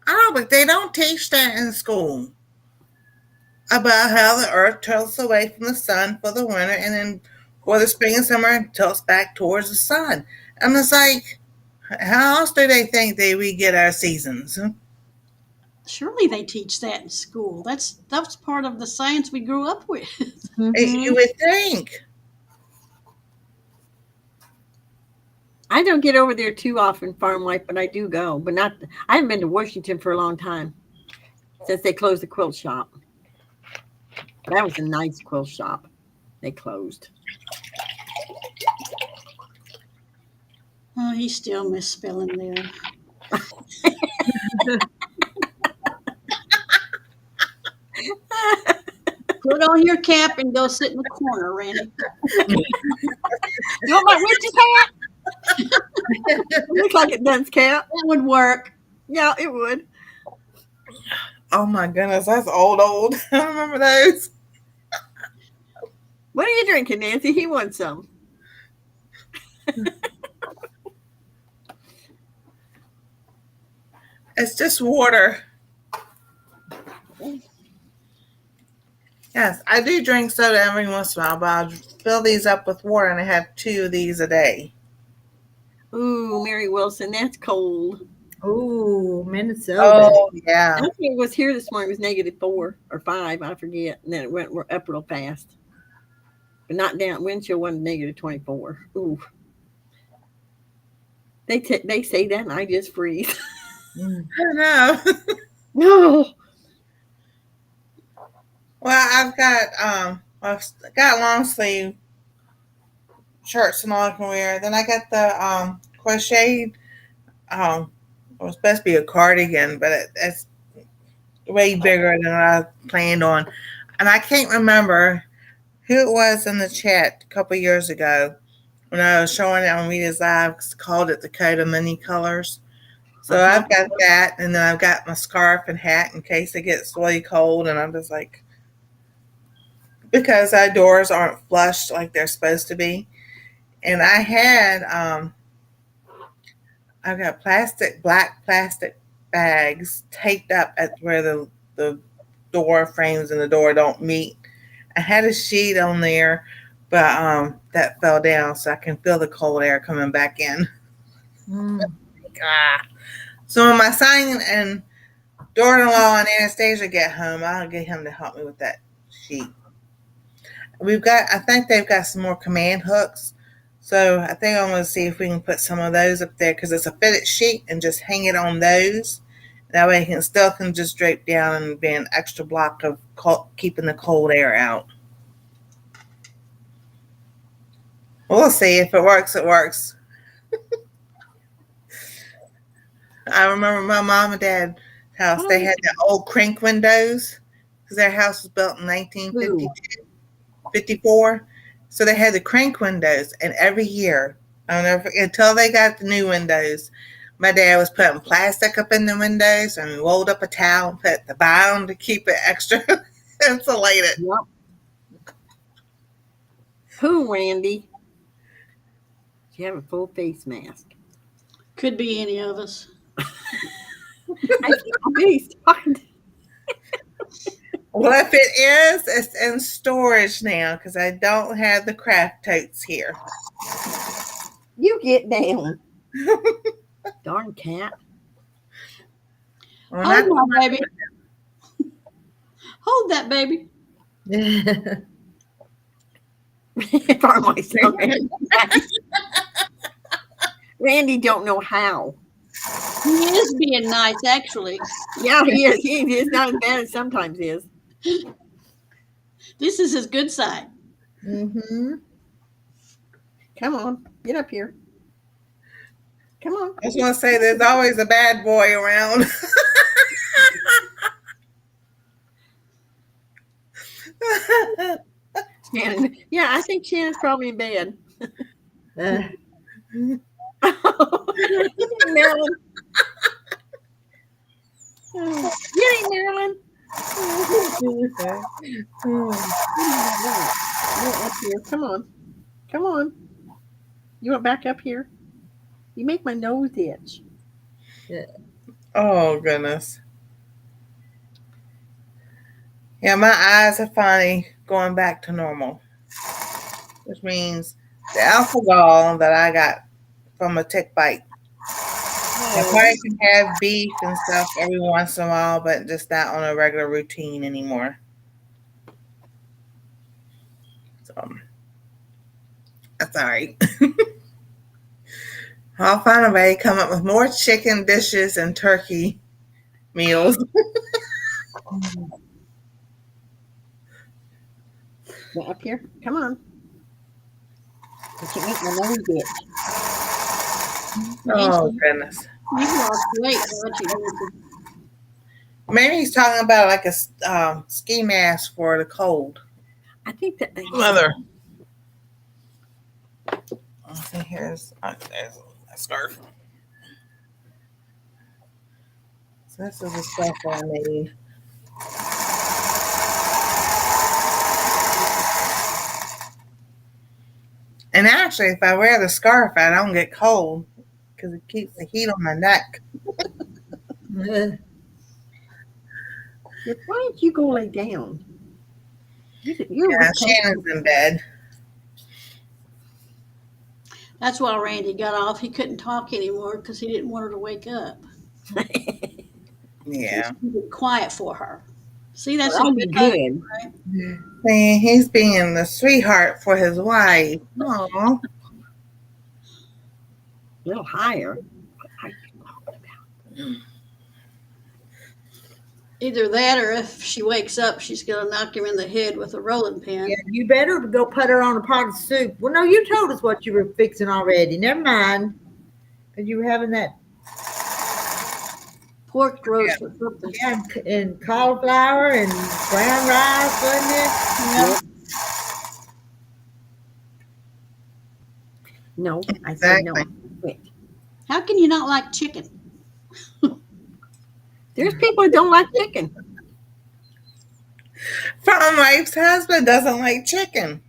Oh, but they don't teach that in school about how the earth tilts away from the sun for the winter and then for the spring and summer it tilts back towards the sun. And it's like, how else do they think that we get our seasons? Surely they teach that in school. That's part of the science we grew up with. You would think. I don't get over there too often, farm life, but I do go. But not. I haven't been to Washington for a long time since they closed the quilt shop. That was a nice quilt shop. They closed. Oh, he's still misspelling there. Put on your cap and go sit in the corner, Randy. You want my witch's hat? It looks like it does, Cap. That would work. Yeah, it would. Oh my goodness, that's old. I remember those. What are you drinking, Nancy? He wants some. It's just water. Yes, I do drink soda every once in a while, but I'll fill these up with water and I have 2 of these a day. Ooh, Mary Wilson, that's cold. Ooh, Minnesota. Oh, yeah. I think it was here this morning. It was -4 or 5, I forget. And then it went up real fast. But not down. Wind chill wasn't -24. Ooh. They say that and I just freeze. I know. No. Well, I've got long sleeve shirts and all I can wear. Then I got the crocheted. It was supposed to be a cardigan, but it's way bigger than I planned on. And I can't remember who it was in the chat a couple years ago when I was showing it on Rita's Live. Called it the coat of many colors. So I've got that, and then I've got my scarf and hat in case it gets really cold. And I'm just like, because our doors aren't flushed like they're supposed to be. And I had, I've got black plastic bags taped up at where the door frames and the door don't meet. I had a sheet on there, but that fell down, so I can feel the cold air coming back in. So when my son and daughter-in-law and Anastasia get home, I'll get him to help me with that sheet. I think they've got some more command hooks. So I think I'm going to see if we can put some of those up there because it's a fitted sheet and just hang it on those. That way it can just drape down and be an extra block of keeping the cold air out. We'll see. If it works, it works. I remember my mom and dad's house. They had the old crank windows because their house was built in 1954. So they had the crank windows, and every year, until they got the new windows, my dad was putting plastic up in the windows and rolled up a towel and put at the bottom to keep it extra insulated. Yep. Who, Randy? You have a full face mask. Could be any of us. I bet he's talking to Well, if it is, it's in storage now because I don't have the craft totes here. you. Get down. Darn cat. Well, Hold my baby. Hold that baby. For myself. Randy don't know how. He is being nice, actually. Yeah, he is. He is not as bad as sometimes is. This is his good side. Mm-hmm. Come on, get up here. Come on. I just want to say there's always a bad boy around. Shannon. Yeah, I think Shannon's probably in bed. Uh, Marilyn. Yay, Marilyn. Up here. Come on. Come on. You want back up here? You make my nose itch. Oh, goodness. Yeah, my eyes are finally going back to normal, which means the alcohol that I got from a tick bite. I probably can have beef and stuff every once in a while, but just not on a regular routine anymore. So that's all right. I'll find a way to come up with more chicken dishes and turkey meals. Up here. Come on. You can make my nose itch. Oh, goodness. You lost weight, what you Maybe he's talking about like a ski mask for the cold. I think that. Mother. Let's see, there's a scarf. So this is the stuff I made. And actually, if I wear the scarf, I don't get cold because it keeps the heat on my neck. uh, Why don't you go lay down? You're Yeah, Shannon's in bed. That's why Randy got off. He couldn't talk anymore because he didn't want her to wake up. Yeah. He was quiet for her. See, that's That'll a be good good. husband, right? See, he's being the sweetheart for his wife. Aww. A little higher. Either that or if she wakes up, she's going to knock him in the head with a rolling pin. yeah, you better go put her on a pot of soup. Well, no, you told us what you were fixing already. Never mind. Because you were having that Pork roast or something. and cauliflower and brown rice, wasn't it? Yeah. No, I said no. Exactly. Wait. How can you not like chicken? There's people who don't like chicken. My wife's husband doesn't like chicken.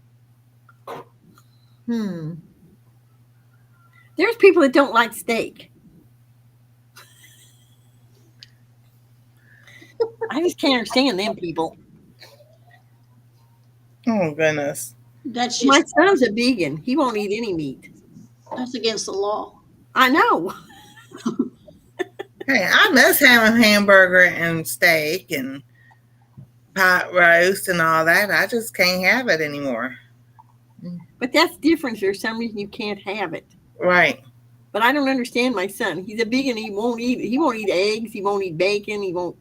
There's people that don't like steak. I just can't understand them people. Oh, goodness. That's My just son's a vegan. He won't eat any meat. that's against the law. I know. Hey, I miss having hamburger and steak and pot roast and all that. I just can't have it anymore. But that's different. There's some reason you can't have it. Right. But I don't understand my son. He's a vegan. He won't eat eggs. He won't eat bacon. He won't.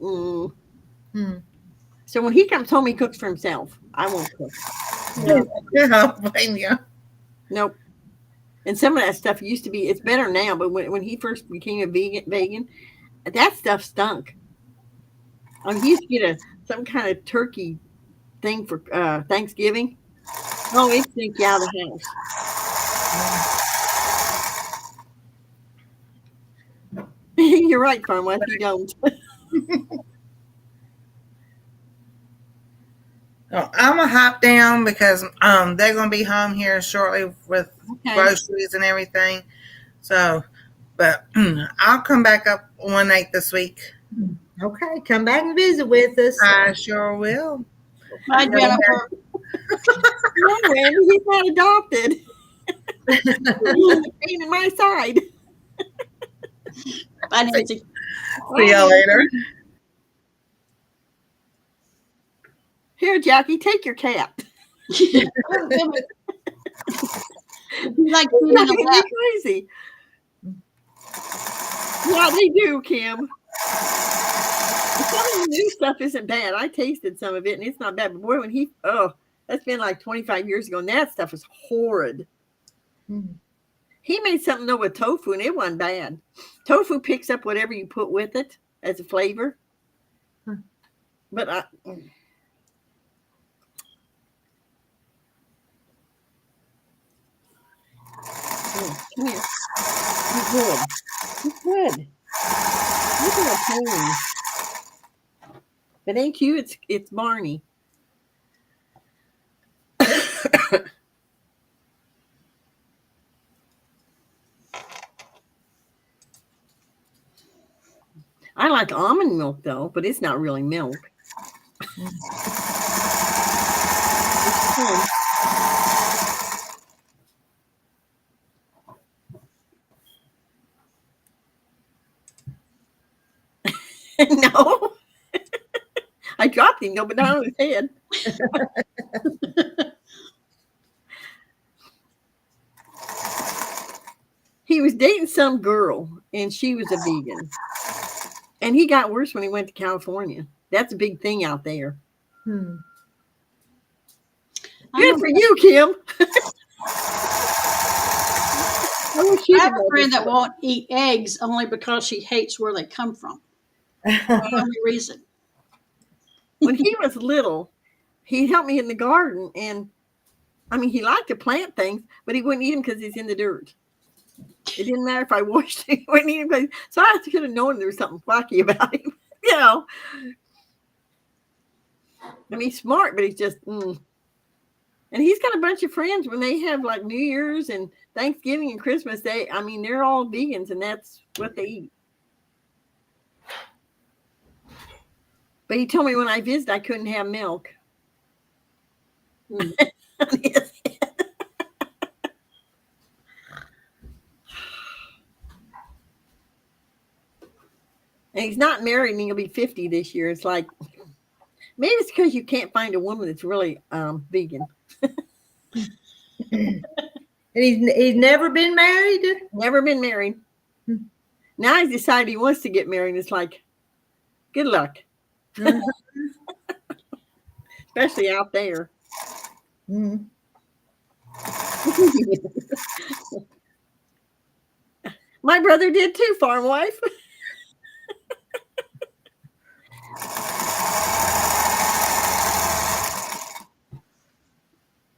So when he comes home, he cooks for himself. I won't cook. Yeah, blame you. Nope. And some of that stuff used to be. It's better now. But when he first became a vegan, that stuff stunk. I mean, he used to get some kind of turkey thing for Thanksgiving. Oh, it stunk you out of the house. You're right, Farmwife. You don't. So I'm gonna hop down because they're gonna be home here shortly with groceries and everything. So, but I'll come back up one night this week. Okay, come back and visit with us. I sure will. Bye, Jennifer. No, Randy, he's not adopted. He's pain in my side. Bye, Nancy. See y'all later. Here, Jackie, take your cat. You like food in a lap. Crazy. Yeah, they do, Kim. Some of the new stuff isn't bad. I tasted some of it, and it's not bad. But boy, that's been like 25 years ago, and that stuff is horrid. Mhm. He made something though with tofu, and it wasn't bad. Tofu picks up whatever you put with it as a flavor. Huh. But come here. He's good. He's good. Look at that pain. If it ain't you, it's Barney. I like almond milk though, but it's not really milk. It's fun. No, I dropped him, no, but not on his head. He was dating some girl, and she was a vegan. And he got worse when he went to California. That's a big thing out there. Hmm. Good for you, Kim. I have a friend that won't eat eggs only because she hates where they come from. The only reason. When he was little, he helped me in the garden, and I mean, he liked to plant things, but he wouldn't eat them because he's in the dirt. It didn't matter if I washed him; he wouldn't eat them. So I could have known there was something wacky about him, you know. I mean, he's smart, but he's just. And he's got a bunch of friends when they have like New Year's and Thanksgiving and Christmas. I mean, they're all vegans, and that's what they eat. But he told me when I visited, I couldn't have milk. And he's not married, and he'll be 50 this year. It's like, maybe it's because you can't find a woman that's really vegan. And he's never been married? Never been married. Now he's decided he wants to get married. It's like, good luck. Especially out there. Mm. My brother did too, farm wife.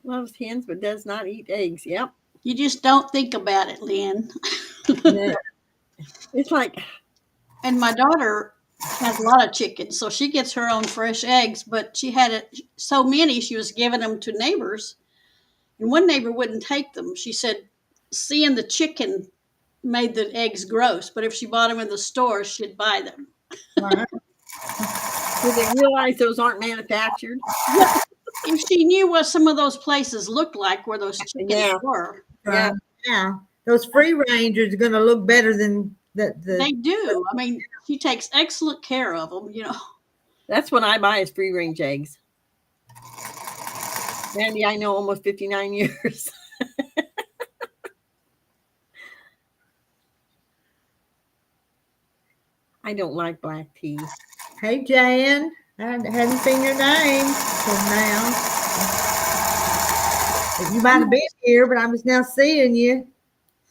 Loves hens but does not eat eggs. Yep. You just don't think about it, Lynn. Yeah. It's like. And my daughter has a lot of chickens, so she gets her own fresh eggs, but she had so many she was giving them to neighbors. And one neighbor wouldn't take them. She said seeing the chicken made the eggs gross, but if she bought them in the store, she'd buy them. Right. Do they realize those aren't manufactured? If she knew what some of those places looked like where those chickens were. Yeah. Yeah. Those free rangers are going to look better than the. They do. I mean, she takes excellent care of them, you know. That's what I buy is free range eggs. Randy, I know almost 59 years. I don't like black tea. Hey, Jan. I hadn't seen your name till now. You might have been here, but I'm just now seeing you.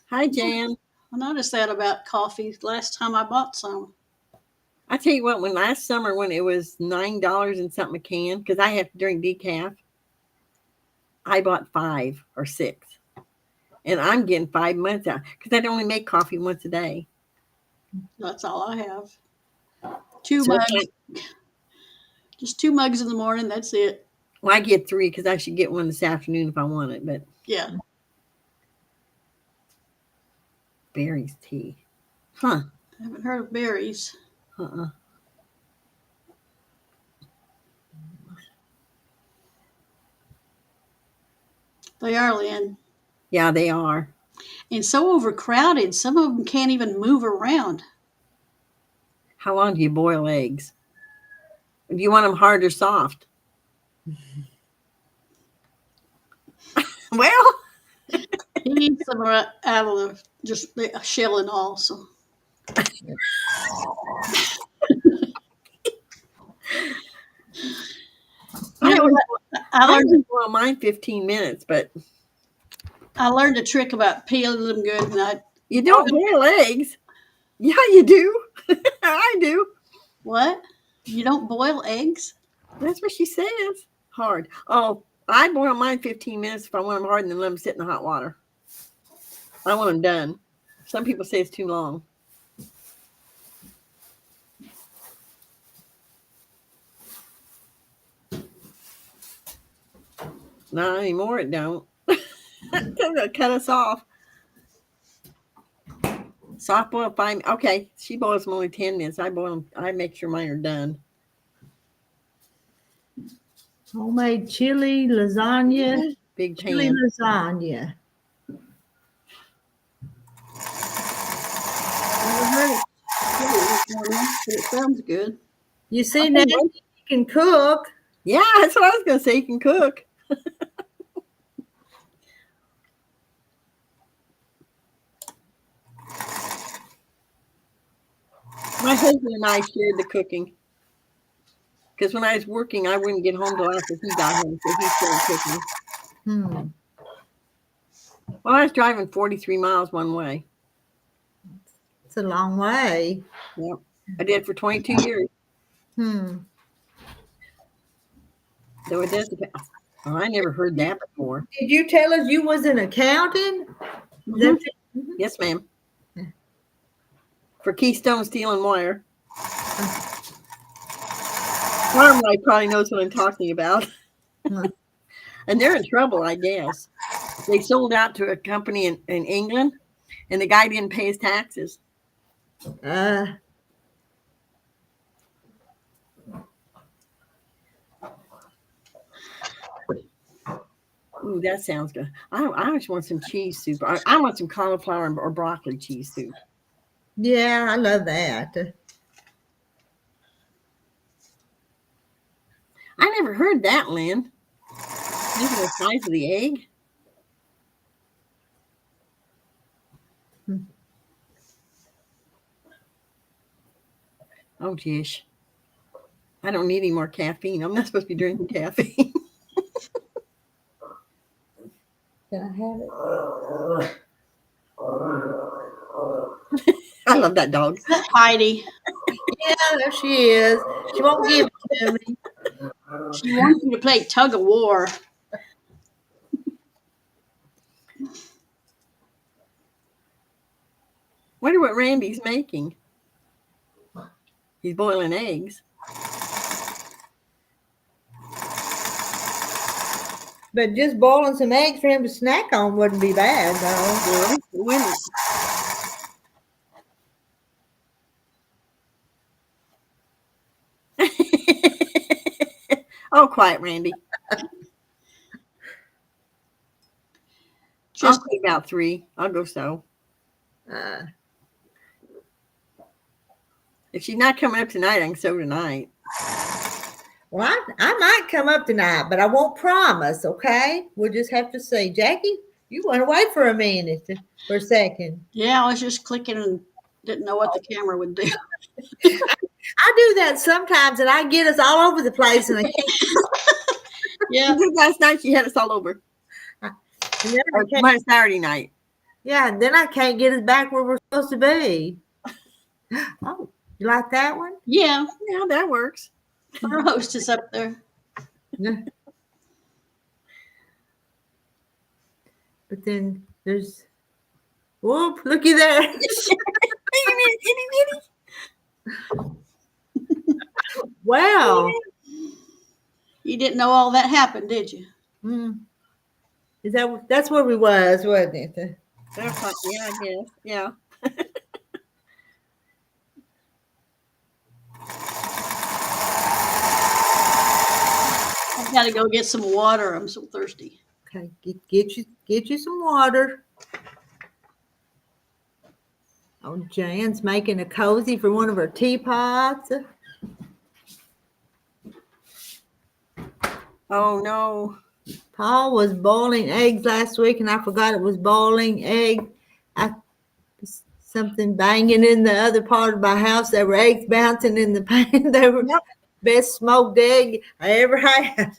Hi, Jan. I noticed that about coffee last time I bought some. I tell you what, when last summer when it was $9 and something a can, because I have to drink decaf, I bought 5 or 6. And I'm getting 5 months out because I'd only make coffee once a day. That's all I have. 2 mugs. Just 2 mugs in the morning. That's it. Well, I get 3 because I should get one this afternoon if I want it. But yeah. Berries tea. Huh. I haven't heard of berries. They are, Lynn. Yeah, they are. And so overcrowded, some of them can't even move around. How long do you boil eggs? Do you want them hard or soft? Well, he needs them out of just the shell and all. So. I only boil mine 15 minutes, but I learned a trick about peeling them good, and You don't boil eggs. Yeah, you do. I do. what? You don't boil eggs? That's what she says. Hard. Oh, I boil mine 15 minutes if I want them hard, and then let them sit in the hot water. I want them done. Some people say it's too long. Not anymore, it don't. They'll cut us off. Soft boil 5. Okay, she boils them only 10 minutes. I boil them. I make sure mine are done. Homemade chili lasagna. Big Chili pan. lasagna. Never heard it. But it sounds good. You see, Nancy, you can cook. Yeah, that's what I was going to say. You can cook. My husband and I shared the cooking. Because when I was working, I wouldn't get home till after he got home, so he started cooking. Well, I was driving 43 miles one way. It's a long way. Yep. I did it for 22 years. So it does depend. Oh, I never heard that before. Did you tell us you was an accountant? Mhm. Yes, ma'am. For Keystone Steel and Wire. Marmalade probably knows what I'm talking about. And they're in trouble, I guess. They sold out to a company in England, and the guy didn't pay his taxes. Ooh, that sounds good. I just want some cheese soup. I want some cauliflower or broccoli cheese soup. Yeah, I love that. I never heard that, Lynn. Look at the size of the egg. Oh, geez. I don't need any more caffeine. I'm not supposed to be drinking caffeine. Can I have it? I love that dog. Is that Heidi? Yeah, there she is. She won't give it to me. She wants you to play tug of war. Wonder what Randy's making. He's boiling eggs. But just boiling some eggs for him to snack on wouldn't be bad, though. Well, it wouldn't. Oh, quiet, Randy. I'll take about 3. I'll go so. If she's not coming up tonight, I can sew tonight. Well, I might come up tonight, but I won't promise, okay? We'll just have to see. Jackie, you went away for a minute, for a second. Yeah, I was just clicking and didn't know what the camera would do. I do that sometimes, and I get us all over the place, and I can't. Yeah. Last night she had us all over. My Saturday night. Yeah, and then I can't get us back where we're supposed to be. Oh, you like that one? Yeah. Yeah, that works. Our host is up there. Yeah. But then there's, whoop, looky there. Wow. You didn't know all that happened, did you? Is that's where we was, wasn't it? Yeah, I guess. Yeah. I've got to go get some water. I'm so thirsty. Okay, get you some water. Oh, Jan's making a cozy for one of her teapots. Oh no. Paul was boiling eggs last week, and I forgot it was boiling egg. Something banging in the other part of my house. There were eggs bouncing in the pan. They were best smoked egg I ever had.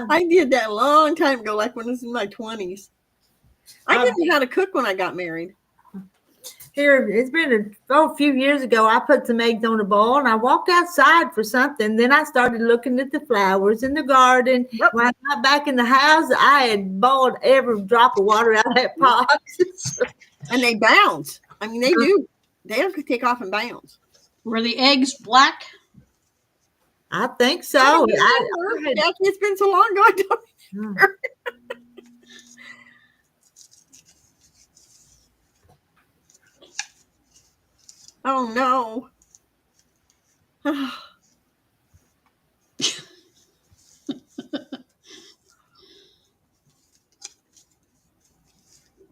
I did that a long time ago, like when I was in my 20s. I didn't know how to cook when I got married. Here, it's been a few years ago. I put some eggs on a boil and I walked outside for something. Then I started looking at the flowers in the garden. Yep. When I got back in the house, I had boiled every drop of water out of that pot. And they bounce. I mean, they do. They'll take off and bounce. Were the eggs black? I think so. I don't remember. Jackie, it's been so long ago. I don't remember. Oh no.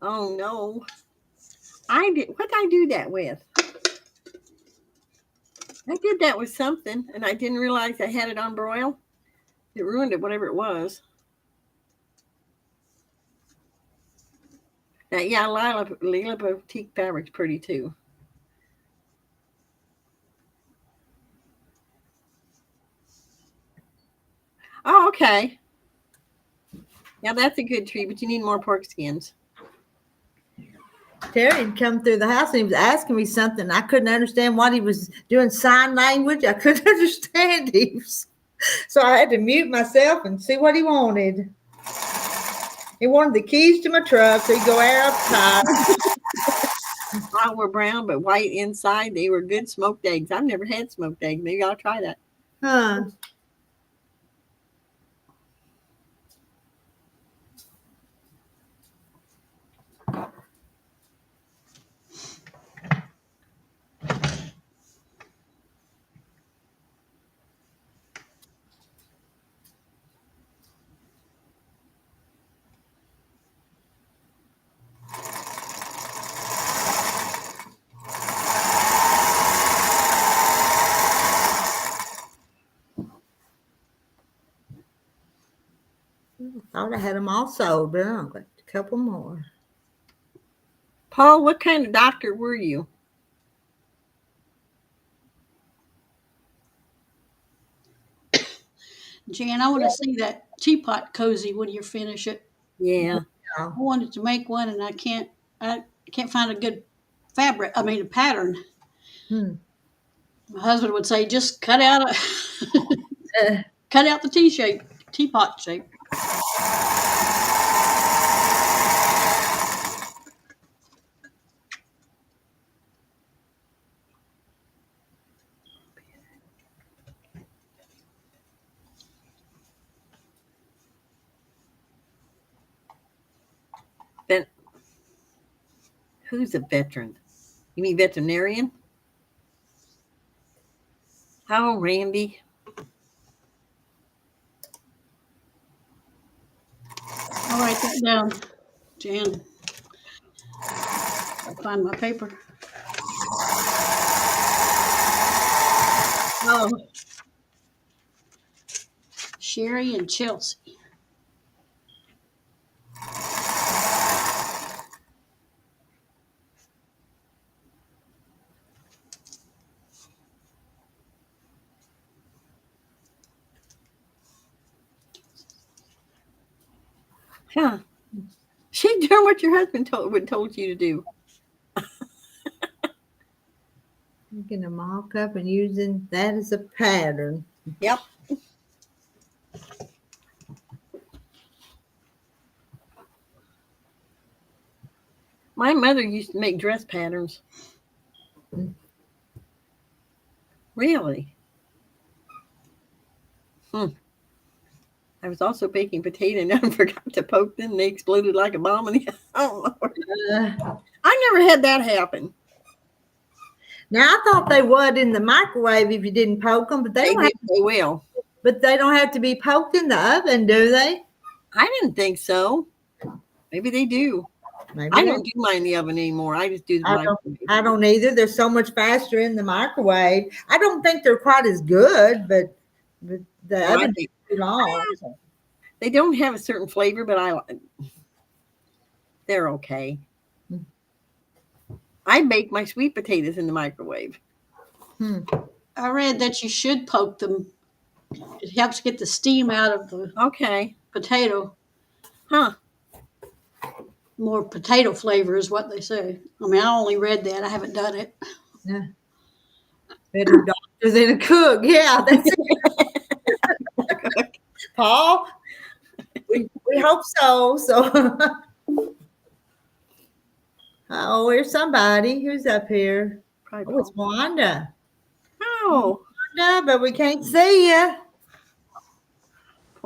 Oh no. What did I do that with? I did that with something and I didn't realize I had it on broil. It ruined it, whatever it was. Now, yeah, Lila Boutique Fabric's pretty too. Oh, okay. Yeah, that's a good tree, but you need more pork skins. Terry had come through the house and he was asking me something. I couldn't understand what he was doing, sign language. I couldn't understand him. So I had to mute myself and see what he wanted. He wanted the keys to my truck so he could go air up the tire. Mine were brown but white inside. They were good smoked eggs. I've never had smoked eggs. Maybe I'll try that. Huh. Thought I had them all sold, but I've got a couple more. Paul, what kind of doctor were you? Jan, I want to see that teapot cozy when you finish it. Yeah. I wanted to make one and I can't find a good fabric. I mean a pattern. Hmm. My husband would say, just cut out Uh, cut out the teapot shape. Who's a veteran? You mean veterinarian? Oh, Randy. I'll write that down, Jan. I'll find my paper. Oh, Sherry and Chelsea. Huh. She doing what your husband told you to do. Making a mock up and using that as a pattern. Yep. My mother used to make dress patterns. Really? I was also baking potato and I forgot to poke them and they exploded like a bomb. Oh, Lord. I never had that happen. Now I thought they would in the microwave if you didn't poke them, but they will. But they don't have to be poked in the oven, do they? I didn't think so. Maybe they do. Maybe I don't do mine in the oven anymore. I just do the microwave. I don't either. They're so much faster in the microwave. I don't think they're quite as good, but the oven takes too long. They don't have a certain flavor, but they're okay. I bake my sweet potatoes in the microwave. I read that you should poke them It helps get the steam out of the Okay. potato. Huh. More potato flavor is what they say. I mean, I only read that. I haven't done it. Yeah. Better doctor than a cook. Yeah, that's it. Paul. We hope so. So oh, here's somebody. Who's up here? Probably Oh, it's Wanda. Oh, Wanda, but we can't see you.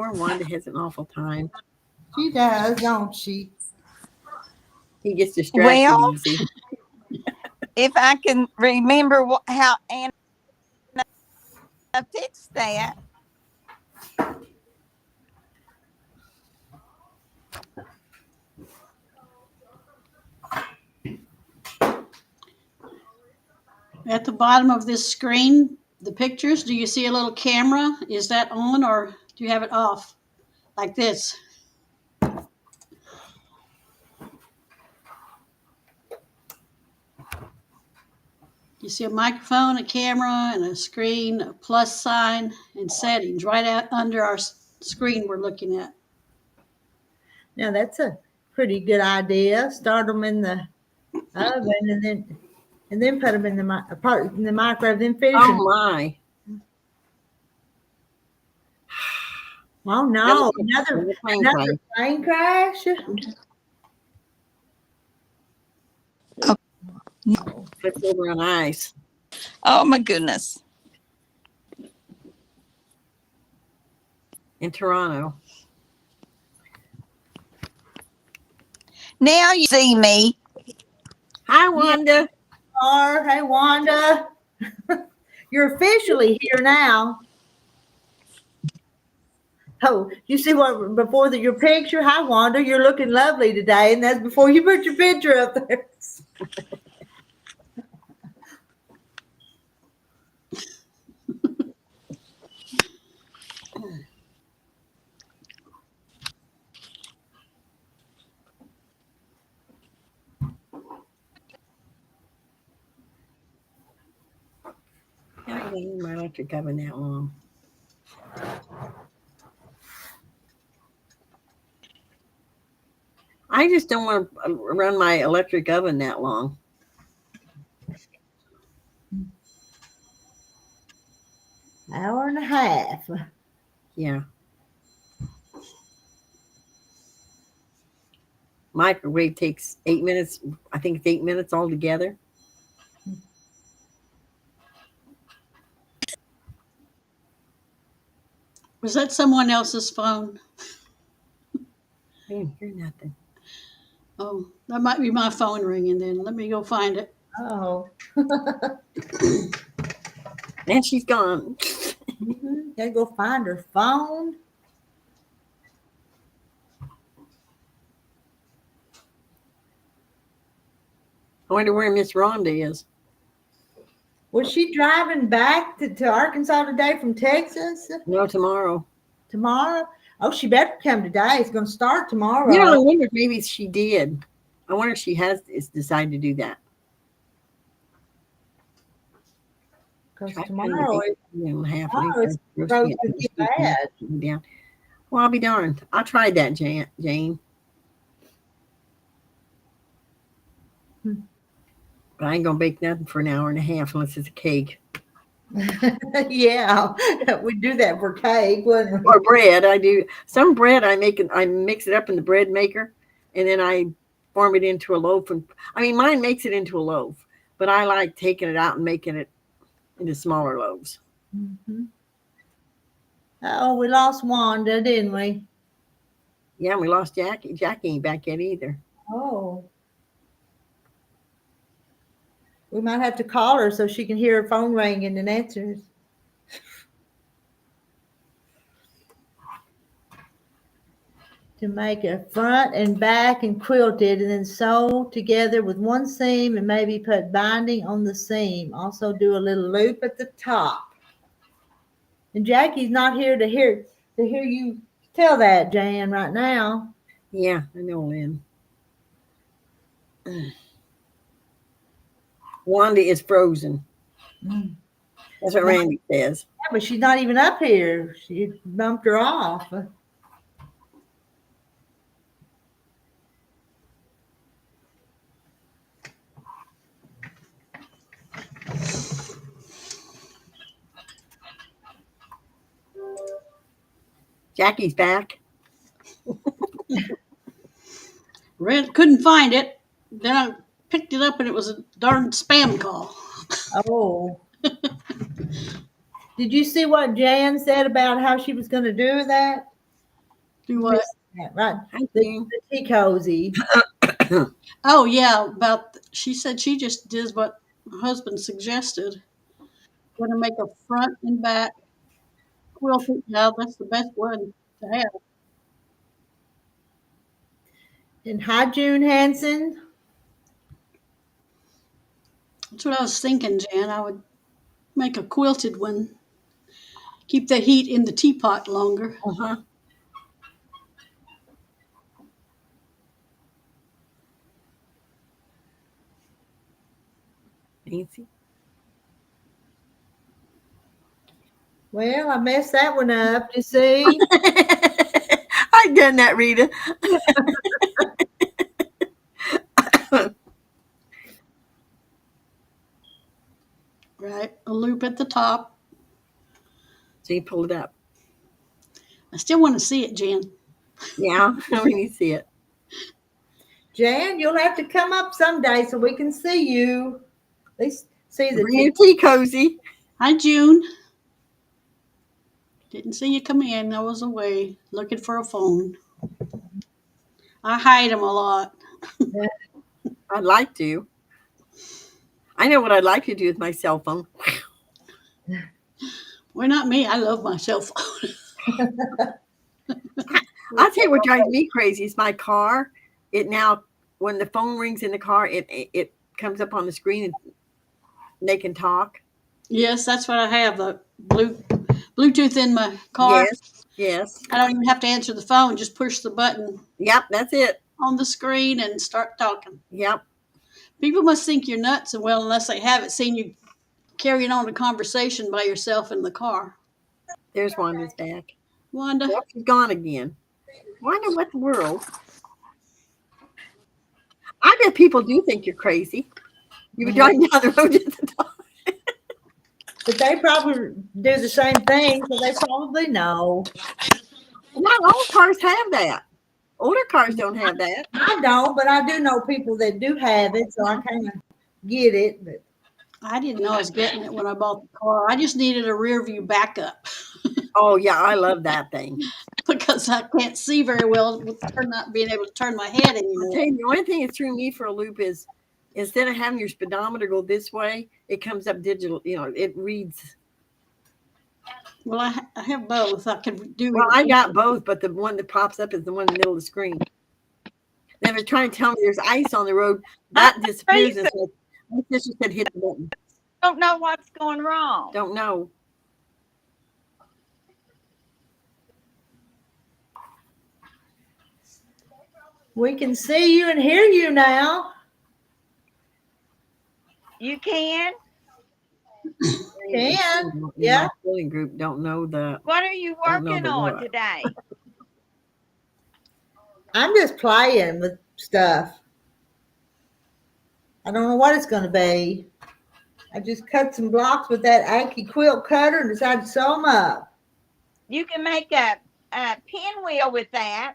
poor Wanda has an awful time. She does, don't she? He gets distracted Well, easy. if I can remember how Anna fixed that. At the bottom of this screen, the pictures, do you see a little camera? Is that on or do you have it off? Like this. You see a microphone, a camera, and a screen, a plus sign, and settings right out under our screen we're looking at. Now that's a pretty good idea. Start them in the oven and then put them in the microwave. Then finish them. Oh my. Oh no! Another Another plane crash. Flips over on ice. Oh my goodness. In Toronto. Now you see me. Hi, Wanda. Hey, Wanda. You're officially here now. Oh, you see what before your picture? Hi, Wanda. You're looking lovely today, and that's before you put your picture up there. I haven't been in my electric oven that long. I just don't want to run my electric oven that long. Hour and a half. Yeah. Microwave takes 8 minutes. I think it's 8 minutes altogether. Was that someone else's phone? I didn't hear nothing. Oh, that might be my phone ringing then. Let me go find it. Oh. And she's gone. Gotta go find her phone. I wonder where Miss Rhonda is. Was she driving back to Arkansas today from Texas? No, tomorrow. Tomorrow? Oh, she better come today. It's going to start tomorrow. You know, I wonder if maybe she did. I wonder if she has decided to do that. Because tomorrow it's it's supposed to get bad. Yeah. Well, I'll be darned. I tried that, Jane. But I ain't gonna bake nothing for an hour and a half unless it's a cake. Yeah, we do that for cake, wouldn't we? Or bread. I do some bread. I mix it up in the bread maker, and then I form it into a loaf. And I mean, mine makes it into a loaf, but I like taking it out and making it into smaller loaves. Mm-hmm. Oh, we lost Wanda, didn't we? Yeah, we lost Jackie. Jackie ain't back yet either. Oh. We might have to call her so she can hear her phone ringing and answers. To make a front and back and quilted and then sew together with one seam and maybe put binding on the seam. Also do a little loop at the top. And Jackie's not here to hear you tell that, Jan, right now. Yeah, I know, Lynn. Wanda is frozen. That's what Randy says. but she's not even up here. She bumped her off. Jackie's back. Couldn't find it. Then I picked it up and it was a darn spam call. Oh. Did you see what Jan said about how she was going to do that? Do what? Right. Thank The you. tea cozy. Oh yeah, she said she just did what her husband suggested. Want to make a front and back quilted. Yeah, that's the best one to have. And hi, June Hansen. That's what I was thinking, Jan. I would make a quilted one. Keep the heat in the teapot longer. Uh-huh. Nancy. Well, I messed that one up. You see? I've done that, Rita. Right, a loop at the top. So you pull it up. I still want to see it, Jan. Yeah, we need to see it. Jan, you'll have to come up someday so we can see you. At least see the Bring your tea cozy. Hi, June. Didn't see you come in. I was away looking for a phone. I hide them a lot. I'd like to. I know what I'd like to do with my cell phone. Well, not me. I love my cell phone. I'll tell you what drives me crazy is my car. It now, when the phone rings in the car, it comes up on the screen and they can talk. Yes, that's what I have. The Bluetooth in my car. Yes. I don't even have to answer the phone. Just push the button Yep, that's it. on the screen and start talking. Yep. People must think you're nuts, and well, unless they haven't seen you carrying on a conversation by yourself in the car. There's Wanda's back. Wanda, Well, she's gone again. Wanda, what the world? I bet people do think you're crazy. You were driving down the road at the time. But they probably do the same thing, so they probably know. Not all cars have that. Older cars don't have that. I don't, but I do know people that do have it, so I kind of get it. But I didn't know I was getting it when I bought the car. I just needed a rear view backup Oh yeah, I love that thing. because I can't see very well with not being able to turn my head I'll anymore. tell you, the only thing that threw me for a loop is instead of having your speedometer go this way, it comes up digital. You know, it reads. Well, I have both. I could do. Well, I got both, but the one that pops up is the one in the middle of the screen. They were trying to tell me there's ice on the road. That disappears. And so my sister said, hit the button. Don't know what's going wrong. Don't know. we can see you and hear you now. You can? Can. In Yeah. my schooling group don't know the. What are you Don't know working the on what. today? I'm just playing with stuff. I don't know what it's going to be. I just cut some blocks with that Anki quilt cutter and decided to sew them up. You can make a pinwheel with that.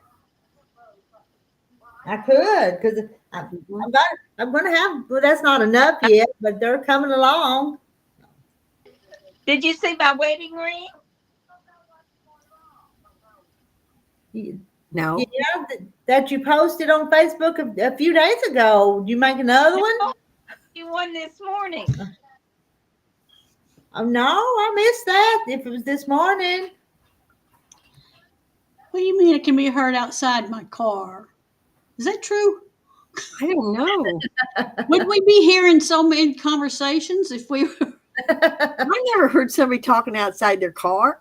I could, because I'm going to have, well, that's not enough yet, but they're coming along. Did you see my wedding ring? No. Yeah, that you posted on Facebook a few days ago. Did you make another one? You won this morning. Oh, no, I missed that. If it was this morning. What do you mean it can be heard outside my car? Is that true? I don't know. Would we be hearing so many conversations if we were? I never heard somebody talking outside their car.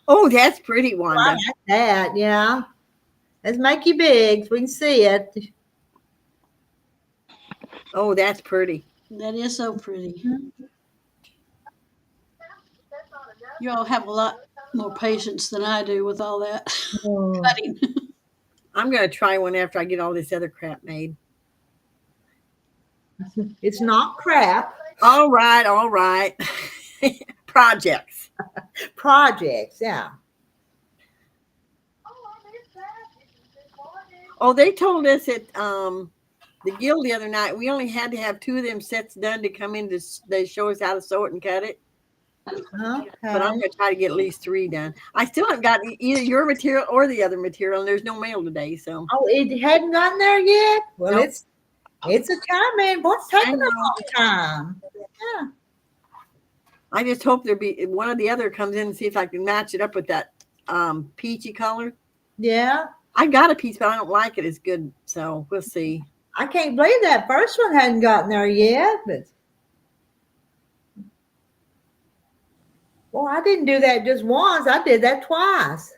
Oh, that's pretty, I Wanda. like that, yeah. Let's make you big so we can see it. Oh, that's pretty. That is so pretty. You all have a lot more patience than I do with all that Oh, cutting. I'm going to try one after I get all this other crap made. it's not crap. All right, all right. Projects. Projects, yeah. Oh, they told us at the guild the other night we only had to have 2 of them sets done to come in to they show us how to sew it and cut it. But I'm Okay. going to try to get at least 3 done. I still haven't got either your material or the other material, and there's no mail today. So Oh, it hadn't gotten there yet? Well, Nope. it's a coming. What's taking I a know. long time? Yeah. I just hope there be one or the other comes in and see if I can match it up with that peachy color. Yeah. I got a piece, but I don't like it as good. So we'll see. I can't believe that first one hadn't gotten there yet, but well, I didn't do that just once. I did that twice.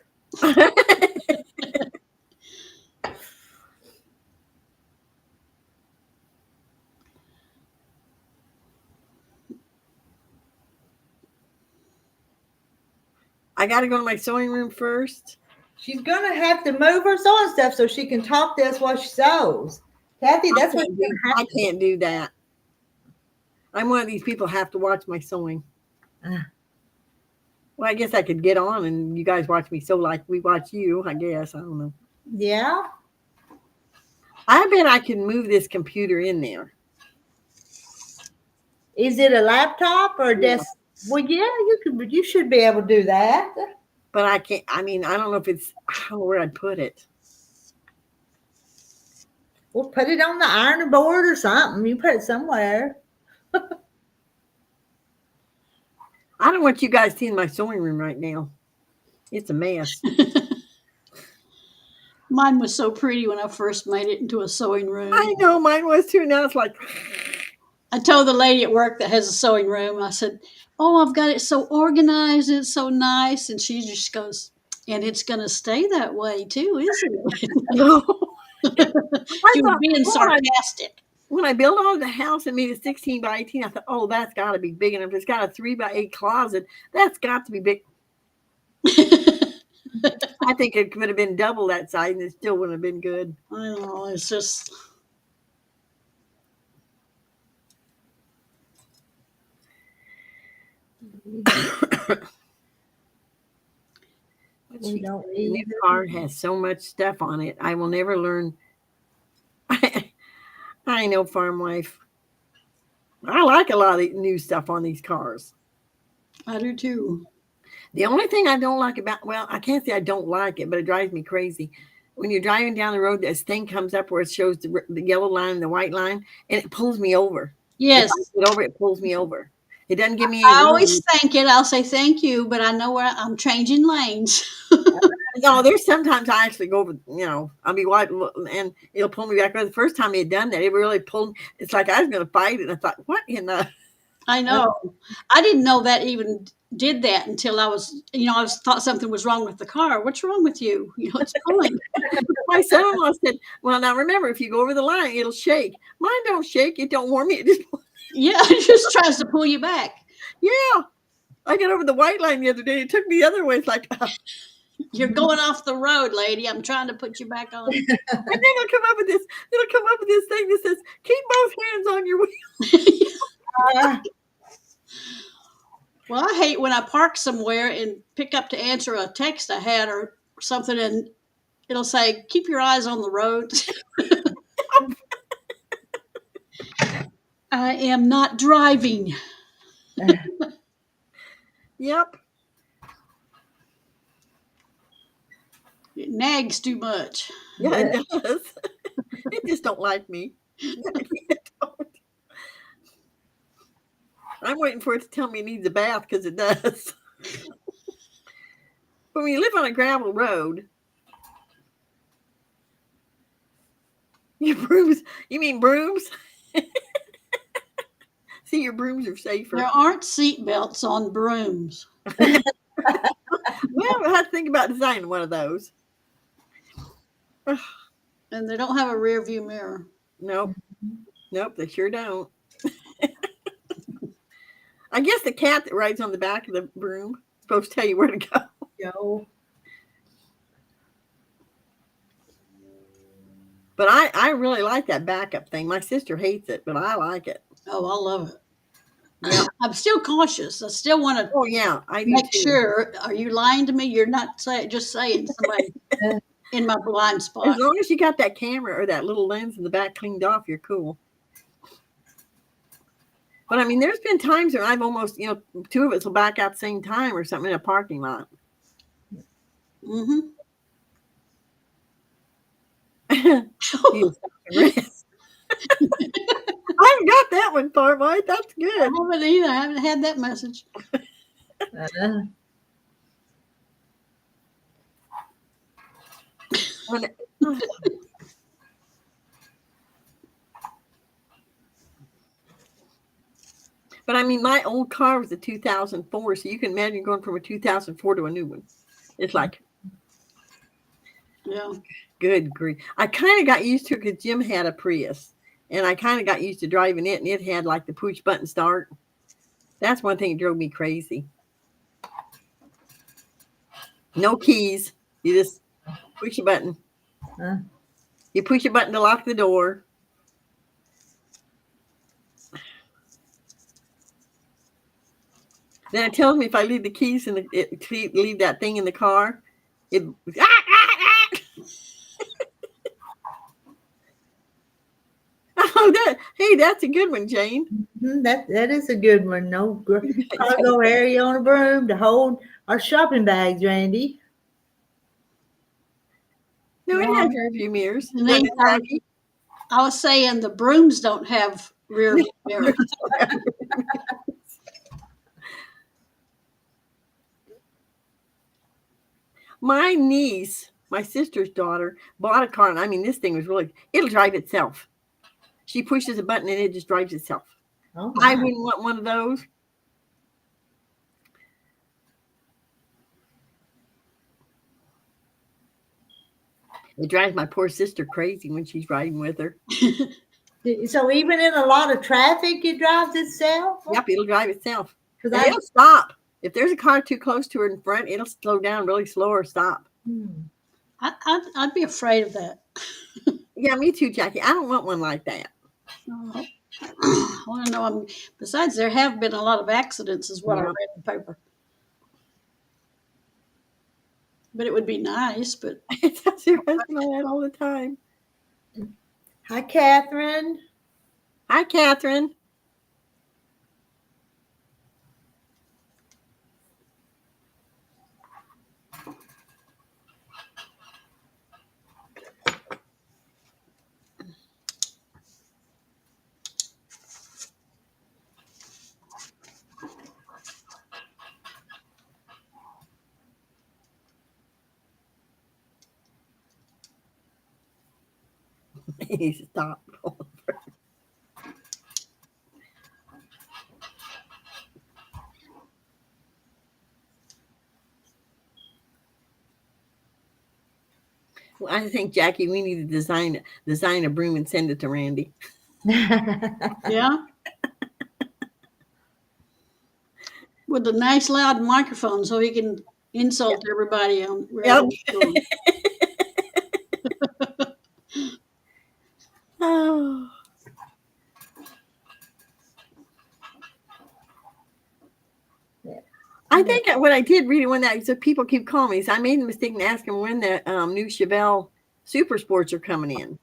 I got to go to my sewing room first. She's gonna have to move her sewing stuff so she can talk to us while she sews. Kathy, that's what you're gonna I have to can't do that. I'm one of these people who have to watch my sewing. Well, I guess I could get on and you guys watch me sew like we watch you. I guess I don't know. Yeah. I bet I can move this computer in there. Is it a laptop or a desk? Well, yeah, you should be able to do that. But I can't. I mean, I don't know if it's where I'd put it. We'll put it on the ironing board or something. You put it somewhere. I don't want you guys seeing my sewing room right now. It's a mess. Mine was so pretty when I first made it into a sewing room. I know mine was too. Now it's like I told the lady at work that has a sewing room, I said, "Oh, I've got it so organized. It's so nice." And she just goes, "And it's going to stay that way too, isn't it?" no. She was being sarcastic. When I built all the house and made it 16 by 18, I thought, oh, that's got to be big enough. It's got a 3 by 8 closet. That's got to be big. I think it could have been double that size and it still wouldn't have been good. I know, it's just. We don't This need car has so much stuff on it. I will never learn. I know, farm wife. I like a lot of the new stuff on these cars. I do too. The only thing I don't like about, well, I can't say I don't like it, but it drives me crazy. When you're driving down the road, this thing comes up where it shows the yellow line and the white line, and it pulls me over. Yes. If I get over, it pulls me over. It doesn't give me any I room. always thank it. I'll say thank you, but I know where I'm changing lanes. No, there's sometimes I actually go over, I'll be white and it'll pull me back. But the first time he had done that, it really pulled me. It's like I was going to fight it. And I thought, what in the? I know. I didn't know that even did that until I thought something was wrong with the car. What's wrong with you? It's pulling. My son-in-law said, well, now remember, if you go over the line, it'll shake. Mine don't shake. It don't warm me. It just Yeah, it just tries to pull you back. Yeah. I got over the white line the other day. It took me the other way. It's like, You're going off the road, lady. I'm trying to put you back on. and then it'll come up with this thing that says, keep both hands on your wheel. Well, I hate when I park somewhere and pick up to answer a text I had or something, and it'll say, keep your eyes on the road. I am not driving. Yep. It nags too much. Yeah, it does. It just don't like me. I'm waiting for it to tell me it needs a bath because it does. But when you live on a gravel road, your brooms, you mean brooms? See, your brooms are safer. There aren't seat belts on brooms. Well, we'll have to think about designing one of those. And they don't have a rear view mirror. Nope, they sure don't. I guess the cat that rides on the back of the broom. supposed to tell you where to go. Go. But I really like that backup thing. My sister hates it, but I like it. Oh, I love it. Yeah. I'm still cautious. I still want to Oh yeah, I do make too. sure. Are you lying to me? You're not just saying somebody in my blind As spot. long as you got that camera or that little lens in the back cleaned off, you're cool. But I mean, there's been times when I've almost, two of us will back out at the same time or something in a parking lot. Mm-hmm. You rest. I haven't got that one, Farmite. That's I good. haven't either. I haven't had that message. But I mean, my old car was a 2004, so you can imagine going from a 2004 to a new one. It's like, Yeah. good grief. I kind of got used to it because Jim had a Prius, and I kind of got used to driving it, and it had like the push button start. That's one thing that drove me crazy. No keys. You just push a button. You push a button to lock the door. Then it tells me if I leave the keys in leave that thing in the car. Hey, that's a good one, Jane. That is a good one. No cargo area on a broom to hold our shopping bags, Randy. No, it has rear view mirrors. Denise, I was saying the brooms don't have rear view mirrors. My niece, my sister's daughter, bought a car, and I mean, this thing was it'll drive itself. She pushes a button and it just drives itself. Oh, I wouldn't want one of those. It drives my poor sister crazy when she's riding with her. So even in a lot of traffic, it drives itself? Yep, it'll drive itself. And Because it'll stop. If there's a car too close to her in front, it'll slow down really slow or stop. I'd be afraid of that. Yeah, me too, Jackie. I don't want one like that. I want to know. Besides, there have been a lot of accidents, is what I read in the paper. But it would be nice. But That's your husband on that all the time. Hi, Catherine. Hi, Catherine. Stop. Well, I think, Jackie, we need to design a broom and send it to Randy. Yeah. With a nice loud microphone so he can insult everybody on radio. Oh. I think what I did read when that so people keep calling me is I made the mistake and asked them when the new Chevelle Super Sports are coming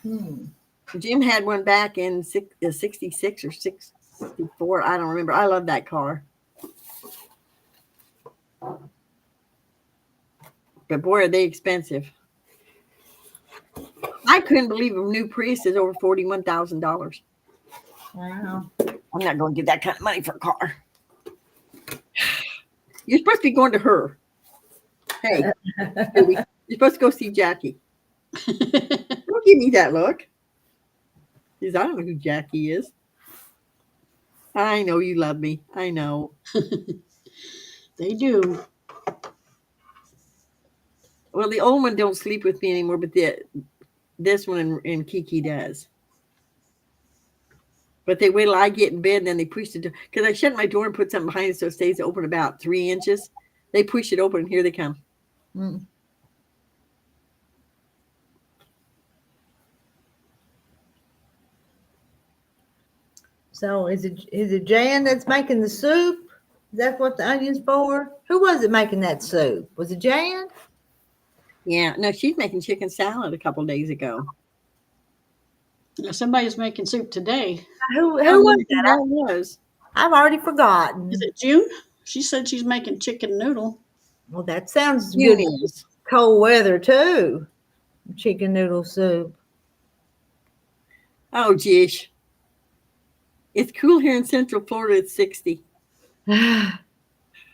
in. Jim had one back in 66 or 64. I don't remember. I love that car. But boy, are they expensive. I couldn't believe a new Prius is over $41,000. Wow. I'm not going to give that kind of money for a car. You're supposed to be going to her. Hey, baby, you're supposed to go see Jackie. Don't give me that look. Because I don't know who Jackie is. I know you love me. I know. They do. Well, the old one don't sleep with me anymore, but this one and Kiki does. But they wait till I get in bed and then they push the door. Because I shut my door and put something behind it so it stays open about 3 inches. They push it open and here they come. Mm. So is it Jan that's making the soup? Is that what the onion's for? Who was it making that soup? Was it Jan? Yeah, no, she's making chicken salad a couple days ago. Now, somebody's making soup today. Who I was wonder who that? that was. I've already forgotten. Is it June? She said she's making chicken noodle. Well, that sounds June good. is. Cold weather too. Chicken noodle soup. Oh, geez. It's cool here in Central Florida. It's 60.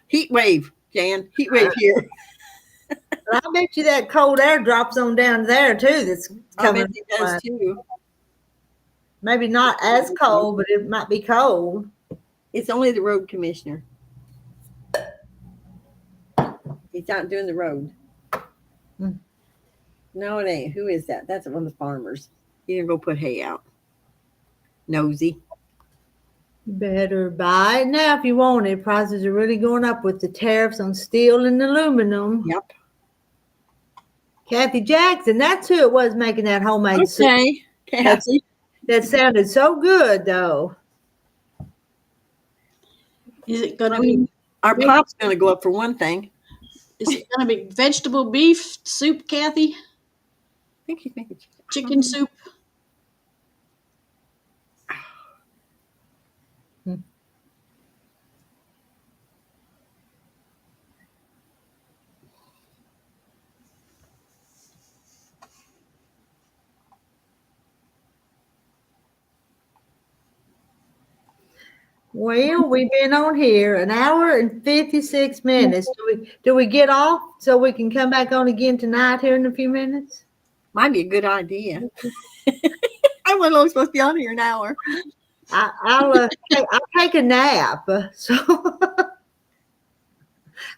Heat wave, Jan. Heat wave here. But I bet you that cold air drops on down there too. That's I coming. bet it does too. Maybe not as cold, but it might be cold. It's only the road commissioner. He's out doing the road. Hmm. No, it ain't. Who is that? That's one of the farmers. He's gonna go put hay out. Nosy. You better buy it now if you want it. Prices are really going up with the tariffs on steel and aluminum. Yep. Kathy Jackson, that's who it was making that homemade soup. Okay, Kathy. That sounded so good though. Is it going to be? Our pop's gonna go up for one thing. Is it going to be vegetable beef soup, Kathy? I think he's making Chicken soup? Well, we've been on here an hour and 56 minutes. Do we get off so we can come back on again tonight here in a few minutes? Might be a good idea. I wasn't only supposed to be on here an hour. I'll take a nap. So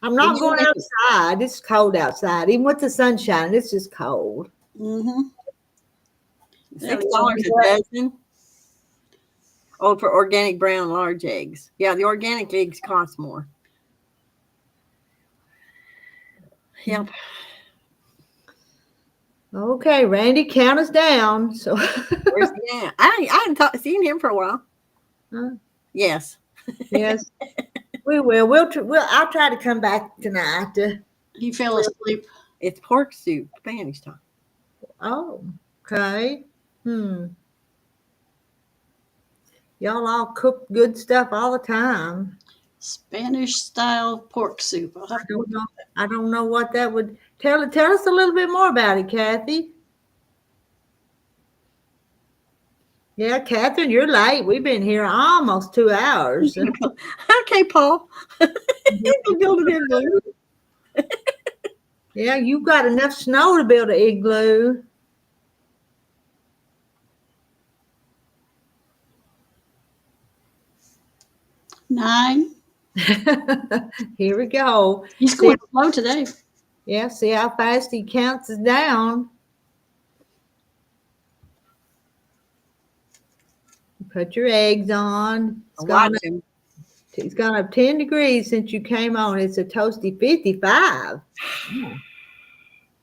I'm not going outside. It's cold outside. Even with the sunshine, it's just cold. Mm-hmm. $6 a dozen. Oh, for organic brown large eggs. Yeah, the organic eggs cost more. Yep. Okay, Randy, count us down. So Where's he at? I hadn't seen him for a while. Huh? Yes. Yes, we will. I'll try to come back tonight. He fell asleep. It's pork soup, Spanish time. Oh, okay. Y'all all cook good stuff all the time. Spanish style pork soup. I'll have to I don't know what that would tell us a little bit more about it, Kathy. Yeah, Catherine, you're late. We've been here almost 2 hours. Okay, Paul. You can build an igloo. Yeah, you've got enough snow to build an igloo. Nine. Here we go. He's going slow today. Yeah, see how fast he counts us down. Put your eggs on. It's gone up 10 degrees since you came on. It's a toasty 55.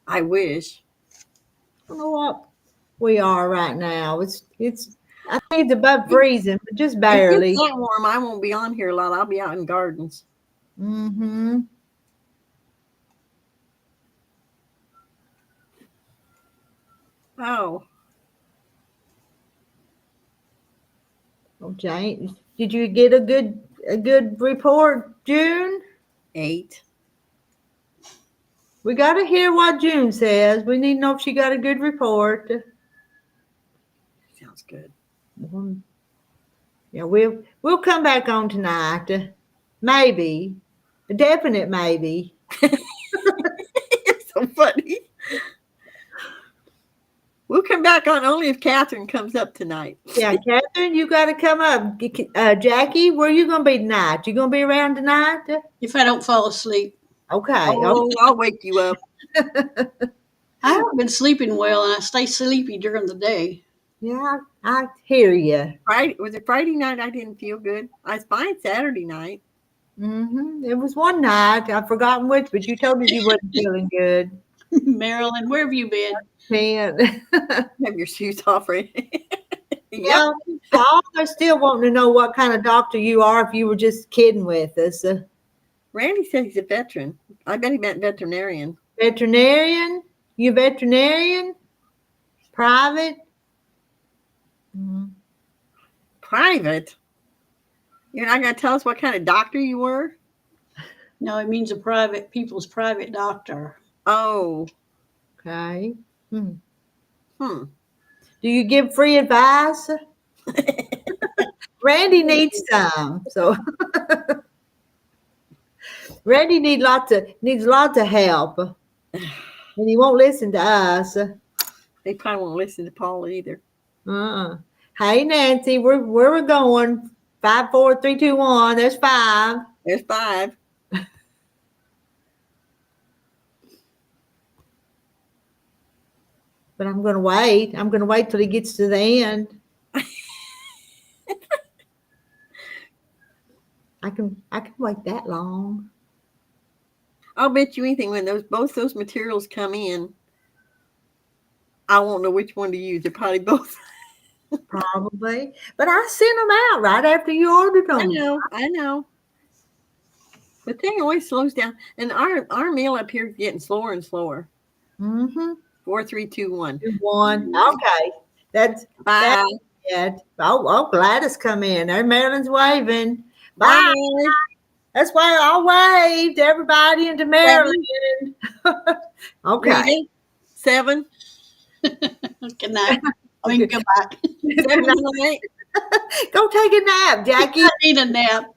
I wish. I don't know what we are right now. It's I think it's above freezing, but just barely. If it's that warm, I won't be on here a lot. I'll be out in gardens. Mm-hmm. Oh. Oh, Jane, did you get a good report, June? 8. We got to hear what June says. We need to know if she got a good report. Sounds good. Yeah, we'll come back on tonight. Maybe. A definite maybe. You're so funny. We'll come back on only if Catherine comes up tonight. Yeah, Catherine, you got to come up. Jackie, where you going to be tonight? You going to be around tonight? If I don't fall asleep. Okay. Oh, I'll wake you up. I haven't been sleeping well, and I stay sleepy during the day. Yeah, I hear you. Friday was it Friday night? I didn't feel good. I was fine Saturday night. It was one night. I've forgotten which, but you told us you wasn't feeling good. Marilyn, where have you been? Man. Have your shoes off, right? Yep. Well, Paul, they're still wanting to know what kind of doctor you are if you were just kidding with us. Randy said he's a veteran. I bet he meant veterinarian. Veterinarian? You veterinarian? Private? Mhm. Private? You're not going to tell us what kind of doctor you were? No, it means people's private doctor. Oh. Okay. Hmm. Hmm. Do you give free advice? Randy needs some. So Randy needs lots of help. And he won't listen to us. They probably won't listen to Paul either. Hey Nancy, where we're going? 5, 4, 3, 2, 1. There's 5. There's 5. But I'm gonna wait. I'm gonna wait till he gets to the end. I can wait that long. I'll bet you anything when both those materials come in, I won't know which one to use. They're probably both. Probably. But I sent them out right after you ordered them. I know. The thing always slows down. And our meal up here is getting slower and slower. 4, 3, 2, 1. 1. Okay. That's Bye. it. Oh, Gladys come in. There Marilyn's waving. Bye. Bye. That's why I waved to everybody and to Marilyn. Okay. Rita, 7. Good night. I mean, goodbye. 7 tonight. Go take a nap, Jackie. I need a nap.